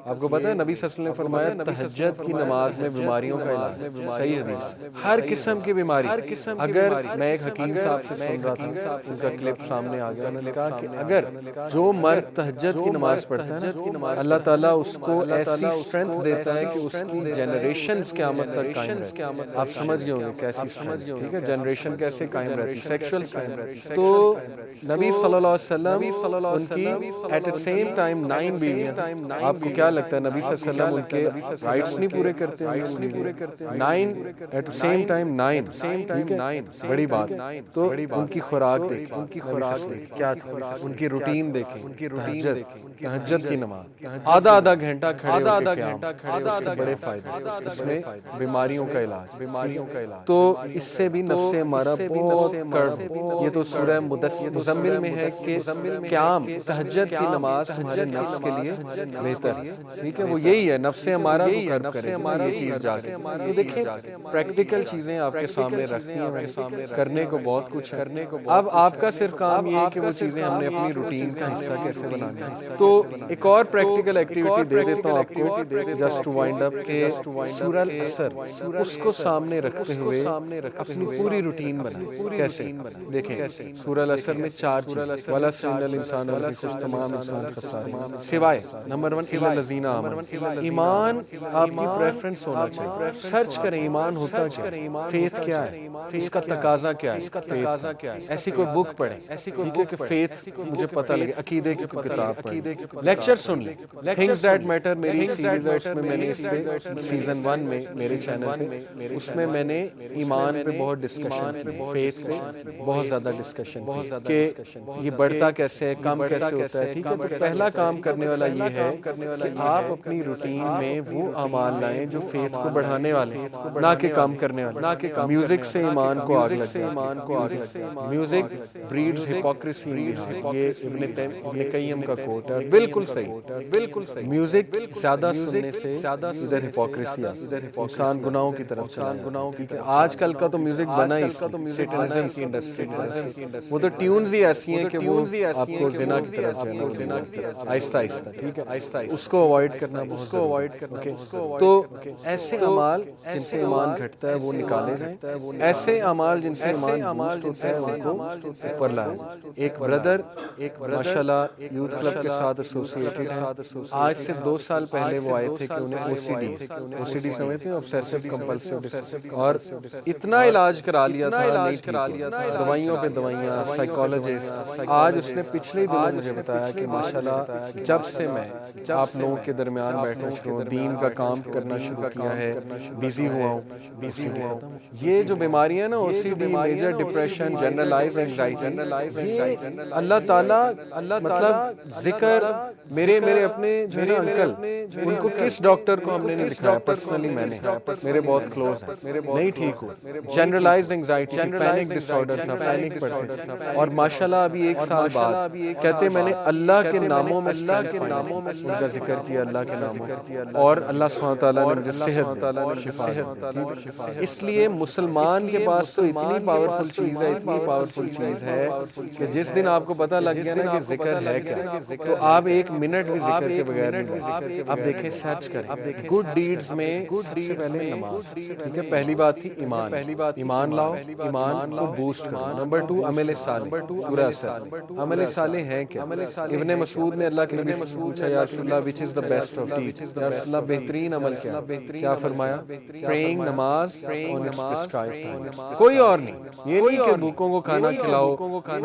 آپ کو پتہ ہے نبی صلی اللہ علیہ وسلم نے فرمایا تہجد کی نماز میں بیماریوں کا علاج. صحیح حدیث, ہر قسم کی بیماری. اگر میں ایک حکیم صاحب سے سن رہا تھا, ان کا کلپ سامنے آ گیا, انہوں نے کہا کہ اگر جو مرد تہجد کی نماز پڑھتا ہے نا, اللہ تعالیٰ اس کو ایسی اسٹرینتھ دیتا ہے کہ اس کی جنریشنز قیامت تک قائم رہتی. آپ سمجھ گئے ہوں گے کیسی اسٹرینتھ, ٹھیک ہے, جنریشن کیسے قائم رہتی, سیکشل اسٹرینتھ. تو نبی صلی اللہ علیہ وسلم ان کی ایٹ اٹ سیم ٹائم 9 بیویاں. آپ کو کیا لگتا ہے نبی صلی اللہ علیہ وسلم ان کے رائٹس نہیں پورے کرتے, 9 ایٹ سیم ٹائم 9, ٹھیک ہے, بڑی بات. تو ان کی خوراک دیکھیں کیا تھا, ان کی روٹین دیکھیں, تہجد کی نماز آدھا گھنٹا کھڑے, بڑے فائدے اس میں, بیماریوں کا علاج. تو اس سے بھی نفس امارہ بہت کرب. یہ تو سورہ مزمل میں ہے کہ قیام تہجد کی نماز تمہارے نفس کے لیے بہتر, ٹھیک ہے. وہ یہی ہے نفس امارہ کو کرب کرے یہ چیز جا کے. تو دیکھیں پریکٹیکل چیزیں آپ کے سامنے رکھتی ہیں, کرنے کو بہت کچھ ہے. اب آپ کا صرف کام یہ ہے کہ وہ چیزیں ہم نے اپنی روٹین کا حصہ کیسے بنانا ہے. تو ایک اور پریکٹیکل ایکٹیویٹی دے دیتا ہوں آپ کو, جسٹ ٹو وائنڈ اپ, کہ سورہ العصر اس کو سامنے رکھتے ہوئے اپنی پوری روٹین بنائیں. کیسے دیکھیں, سورہ العصر میں 4 چیزیں, والعصر ان الانسان لفی خسر, تمام انسان خسارے, سوائے نمبر 1 الا الذین آمنوا. ایمان آپ کی پریفرنس ہونا چاہیے. سرچ کریں ایمان ہوتا کیا, فیتھ کیا ہے, اس کا تقاضا کیا ہے. ایسی کوئی بک پڑھیں, کہ فیتھ مجھے پتہ لگے, عقیدے کی کوئی کتاب پڑھیں, لیکچر سن لیں. تھنگز دیٹ میٹر میری سیریز ہے, اس میں میں نے سیزن 1 میں میرے چینل پہ, اس میں میں نے ایمان پہ بہت ڈسکشن کی, فیتھ پہ بہت زیادہ ڈسکشن کی کہ یہ بڑھتا کیسے ہے, کم کیسے ہوتا ہے. ٹھیک ہے, تو پہلا کام کرنے والا یہ ہے کہ آپ اپنی روٹین میں وہ اعمال لائیں جو فیتھ کو بڑھانے والے, نہ کہ کم کرنے والے. میوزک سے ایمان کو آگ لگ جائے, music breeds hypocrisy in the heart, یہ ابن قیم کا کوٹ ہے، بالکل صحیح، میوزک زیادہ سننے سے ادھر ہپوکریسی آتی ہے، انسان گناہوں کی طرف چلا جاتا ہے۔ آج کل کا تو میوزک بنا ہی سیٹنزم کی انڈسٹری، وہ تو ٹیونز ہی ایسی ہیں کہ وہ آپ کو زنا کی طرف جانا آہستہ آہستہ، ٹھیک ہے، اس کو اوائڈ کرنا بہت ضروری ہے۔ تو ایسے اعمال جن سے ایمان گھٹتا ہے وہ نکالے جائیں، ایسے اعمال جن سے ایمان بوسٹ ہوتا ہے ان کو اوپر لایا جائے۔ ایک بردر ماشاءاللہ یوتھ کلب کے ساتھ ایسوسیٹڈ ہے، آج سے 2 سال پہلے وہ آئے تھے کہ انہیں او سی ڈی سمجھتے ہیں، obsessive compulsive disorder، اور اتنا علاج کرا لیا تھا، دوائیوں پہ دوائیاں، سائیکالوجسٹ۔ آج اس نے پچھلے دنوں مجھے بتایا کہ ماشاءاللہ جب سے میں آپ لوگوں کے درمیان بیٹھنا شروع، دین کا کام کرنا شروع کیا ہے، بزی ہوا ہوں۔ یہ جو بیماریاں نا O C D, major depression, generalize anxiety, یہ اللہ تعالیٰ مطلب ذکر میرے اپنے جو ہے انکل، ان کو کس ڈاکٹر کو ہم نے نہیں دکھایا، پرسنلی میں نے، میرے بہت کلوز ہیں، نہیں ٹھیک ہوئے، جنرلائز اینگزائٹی، پینک ڈس آرڈر تھا، پینک پڑتے تھے، اور ماشاءاللہ ابھی 1 سال بعد کہتے میں نے اللہ کے ناموں میں ان کا ذکر کیا، اللہ کے ناموں، اور اللہ سبحانہ تعالیٰ نے مجھے صحت شفا دی۔ اس لیے مسلمان کے پاس تو اتنی پاورفل چیز ہے، اتنی پاورفل چیز ہے کہ جس دن آپ کو پتہ لگ گیا نا کہ ذکر ہے کیا، تو آپ 1 منٹ بھی ذکر کے بغیر نہیں رہتے۔ اب دیکھیں، سرچ کریں گڈ ڈیڈز میں سب سے پہلے نماز، ٹھیک ہے، پہلی بات تھی ایمان لاؤ، ایمان کو بوسٹ کرو۔ نمبر 2 عمل صالح، سورہ اسد، عمل صالح ہے کیا؟ ابن مسعود نے اللہ کے نبی سے پوچھا یا رسول اللہ which is the best of deeds، یا رسول اللہ بہترین عمل کیا فرمایا؟ praying، نماز on its prescribed time، کوئی اور نہیں، یہ نہیں کہ بھوکوں کو کھانا کھلاؤ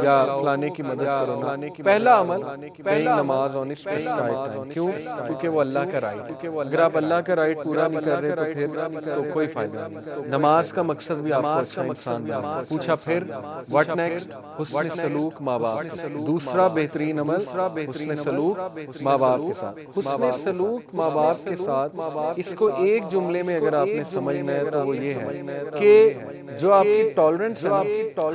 یا فلانے کی مدد کرو، پہلا عمل praying، نماز on its prescribed time۔ کیوں؟ کیونکہ وہ اللہ کا رائٹ ہے، اگر آپ اللہ کا رائٹ پورا نہیں کر رہے تو پھر تو کوئی فائدہ نہیں۔ نماز کا مقصد بھی آپ کو اچھا انسان بنانا۔ پوچھا پھر what next؟ حسن سلوک ماں باپ کے ساتھ، دوسرا بہترین عمل حسن سلوک ماں باپ کے ساتھ۔ حسن سلوک ماں باپ کے ساتھ، اس کو ایک جملے میں اگر آپ نے سمجھنا ہے تو وہ یہ ہے کہ جو آپ کی ٹالرنس ہے،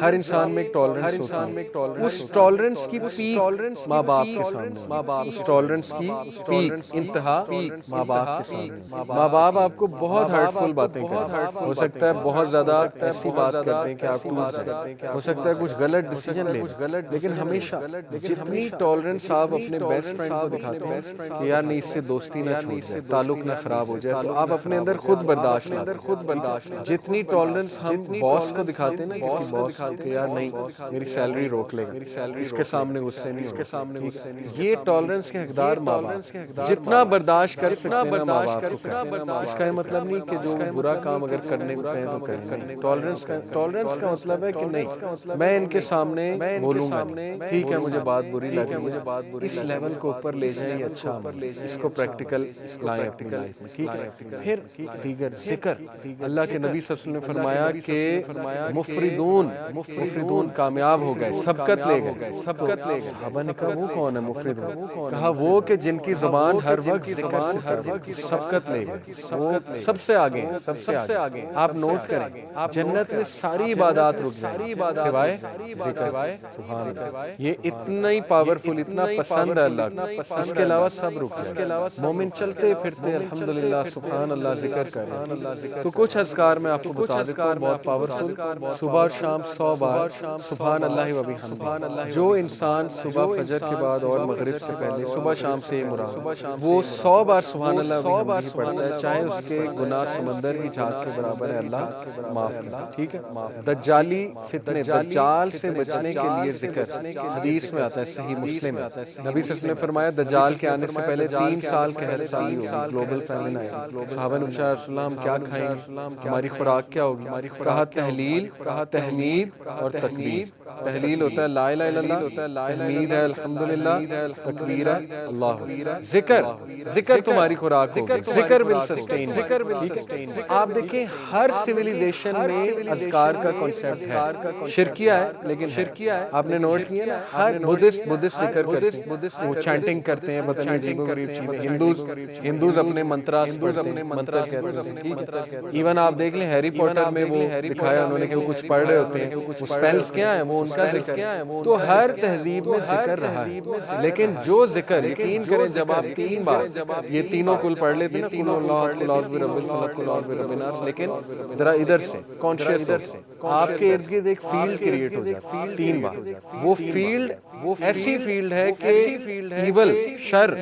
ہر انسان میں ایک ٹالرنس ہوتی ہے، اس ٹالرنس کی پیک ماں باپ کے سامنے، اس ٹالرنس کی پیک انتہا ماں باپ کے سامنے۔ ماں باپ آپ کو بہت ہرٹفل باتیں کریں، ہو سکتا ہے بہت زیادہ ایسی بات کرتے ہیں کہ آپ ٹوٹ جائیں، ہو سکتا ہے کچھ غلط ڈیسیجن لیں، لیکن ہمیشہ جتنی ٹالرنس آپ اپنے بیسٹ فرینڈ کو دکھاتے ہیں کہ یار نہیں، اس سے دوستی نہ چھوٹ جائے، تعلق نہ خراب ہو جائے، تو آپ اپنے اندر خود برداشت لاتے ہیں۔ جتنی ٹالرنس ہم باس کو دکھاتے ہیں نا، کسی باس کو کہ یار نہیں میری سیلری روک لے گا، اس کے سامنے غصے نہیں ہوگا، یہ ٹالرنس کے حقدار ماں باپ، جتنا برداشت کر سکتے ہیں ماں باپ کو کریں۔ اس کا یہ مطلب نہیں کہ جو برا کام اگر کرنے کو کہیں تو کریں۔ ٹالرنس کا مطلب ہے کہ نہیں، میں ان کے سامنے بولوں گا، ٹھیک ہے مجھے بات بری لگی ہے، اس لیول کو اوپر لے جائیں، یہ اچھا عمل ہے، اس کو پریکٹیکل لائیں اپنی لائف میں، ٹھیک ہے۔ پھر دیگر ذکر، اللہ کے نبی صلی اللہ علیہ وسلم نے فرمایا کہ مفردون کامیاب ہو گئے، سبقت لے گئے۔ صحابہ نے کہا وہ کون ہے مفردون؟ کہا وہ کہ جن کی زبان ہر وقت ذکر سے کرتی، سبقت لے گئے، وہ سب سے آگے ہیں، سب سے آگے۔ آپ نوٹ کریں، جنت میں ساری عبادات رک جائیں سوائے ذکر۔ سبحان اللہ، یہ اتنا ہی پاورفل، اتنا پسند ہے اللہ کو، اس کے علاوہ سب رک جائیں۔ مومن چلتے پھرتے الحمدللہ سبحان اللہ ذکر کریں۔ تو کچھ اذکار میں آپ کو بتا دیتا ہوں، بہت پاورفل، صبح اور شام 100 بار سبحان اللہ و بحمدہ۔ جو انسان صبح فجر کے بعد اور مغرب سے پہلے، صبح شام سے مراد وہ 100 بار سبحان اللہ و بحمدہ پڑھتا ہے، چاہے اس کے گناہ سمندر کی جھاگ کے برابر ہے، اللہ معاف کرتا ہے، ٹھیک ہے۔ دجالی فتنے، دجال سے بچنے کے لیے ذکر، حدیث میں آتا ہے، صحیح مسلم میں نبی صلی اللہ علیہ وسلم نے فرمایا دجال کے آنے سے پہلے 3 سال قحط سالی ہوگی، گلوبل فیمن آئے گی۔ صحابہ نے پوچھا رسول اللہ ہم کیا کھائیں گے، ہماری خوراک کیا ہوگی؟ کہا تحلیل، تحمید اور تکبیر۔ تحلیل ہوتا ہے لا الہ الا اللہ، تحمید ہے الحمدللہ، تکبیر ہے اللہ اکبر، ذکر تمہاری خوراک ہوگی، ذکر ول سسٹین، آپ دیکھیں ہر سویلائزیشن میں اذکار کا کنسیپٹ ہے، شرکیہ ہے لیکن شرکیہ ہے، آپ نے نوٹ کیا نا، ہر بدھسٹ ذکر کرتے ہیں، وہ چانٹنگ کرتے ہیں، پتہ نہیں عجیب و غریب چیزیں، ہندوز اپنے منتراس پڑھتے ہیں، منتر کہتے ہیں، ٹھیک ہے، ایون آپ دیکھ لیں ہیری پوٹر میں وہ دکھایا انہوں نے کہ وہ کچھ پڑھ رہے ہوتے ہیں، وہ سپیلز کیا ہیں، وہ ان کا ذکر ہے، تو ہر تہذیب میں ذکر رہا ہے، لیکن جو ذکر یقین کریں جب آپ 3 بار یہ تینوں کل پڑھ لیتے ہیں نا، قل اللہ، قل اعوذ برب الفلق، قل اعوذ برب الناس، لیکن ذرا ادھر سے کانشیس سے آپ کے ارد گرد ایک فیلڈ کریٹ ہو جاتا ہے 3 بار، وہ فیلڈ ایسی فیلڈ ہے کہ ایول، شر،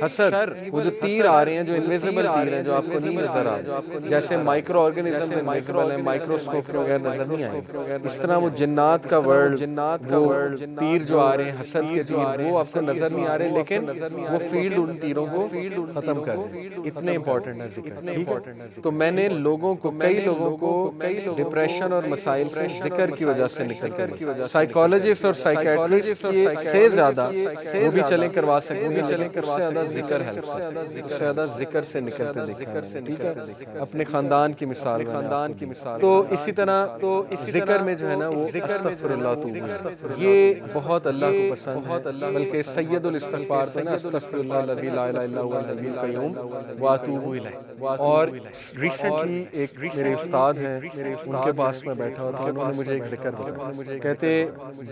حسد، وہ جو تیر آ رہے ہیں، جو انویزیبل تیر ہیں، جو آپ کو نہیں نظر آ رہے، جیسے مائکرو آرگنزم انویزیبل ہیں، مائکروسکوپ کے بغیر نظر نہیں آئیں گے، اس طرح وہ جنات کا ورلڈ، وہ تیر جو آ رہے ہیں حسد کے تیر، وہ آپ کو نظر نہیں آ رہے، لیکن وہ فیلڈ ان تیروں کو ختم کر دے، اتنے امپورٹنٹ ہے ذکر، ٹھیک ہے؟ تو میں نے لوگوں کو، کئی لوگوں کو ڈپریشن اور مسائل سے ذکر کی وجہ سے نکل کر، سائیکالوجسٹ اور سائیکیٹرسٹ سے زیادہ وہ بھی چلیں کروا سکتے ہیں، زیادہ ذکر ہیلپ کرتا ہے، اس سے زیادہ ذکر سے نکلتے دیکھا ہے، ٹھیک ہے؟ اپنے خاندان کی مثال، تو اسی طرح ذکر میں جو ہے نا وہ استغفر اللہ توب، یہ بہت اللہ کو پسند ہے، بلکہ سید الاستغفار تھا نا، استغفر اللہ الذی لا الہ الا هو الحی القیوم واتوب الیہ، اور ریسنٹلی ایک میرے استاد ہیں، ان کے پاس میں بیٹھا ہوا تھا، انہوں نے مجھے ایک ذکر بتایا، کہتے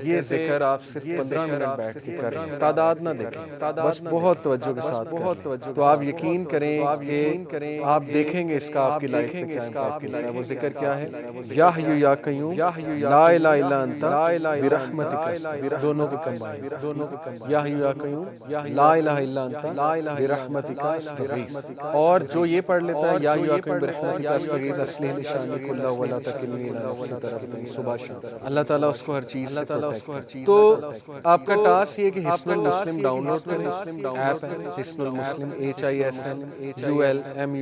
یہ ذکر آپ صرف 15 منٹ بیٹھ کے کر لیں، تعداد نہ دیکھیں، بس بہت توجہ کے ساتھ کریں، تو آپ یقین کریں کہ آپ دیکھیں گے اس کا آپ کی لائف میں کیا امپیکٹ ہے۔ وہ ذکر کیا ہے؟ یا حی یا قیوم لا الہ الا انت برحمتک، دونوں کے کمبائن، یا حی یا قیوم لا الہ الا انت برحمتک استغیث، اور جو یہ پڑھ لیتا ہے یا حی یا قیوم برحمتک استغیث اصلح لی شأنی کلہ ولا تکلنی الی نفسی طرفۃ صبح شام، اللہ تعالیٰ اس کو ہر چیز سے پروٹیکٹ۔ تو آپ کا ٹاسک یہ کہ حصن المسلم ڈاؤن لوڈ کریں، ایپ ہے حصن المسلم، HISNULMUSLIM،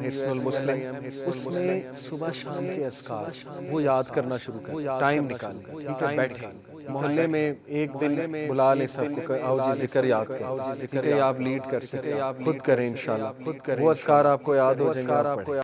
حصن المسلم، اس میں صبح شام کے اذکار وہ یاد کرنا شروع کریں، ٹائم نکال کر، ٹھیک ہے؟ بیٹھیں محلے میں ایک دن بلا لیں سب کو، آؤ جی ذکر یاد کریں، ٹھیک ہے؟ آپ لیڈ کر سکیں، خود کریں انشاءاللہ، وہ اذکار آپ کو یاد ہو جائیں گے، آپ پڑھیں۔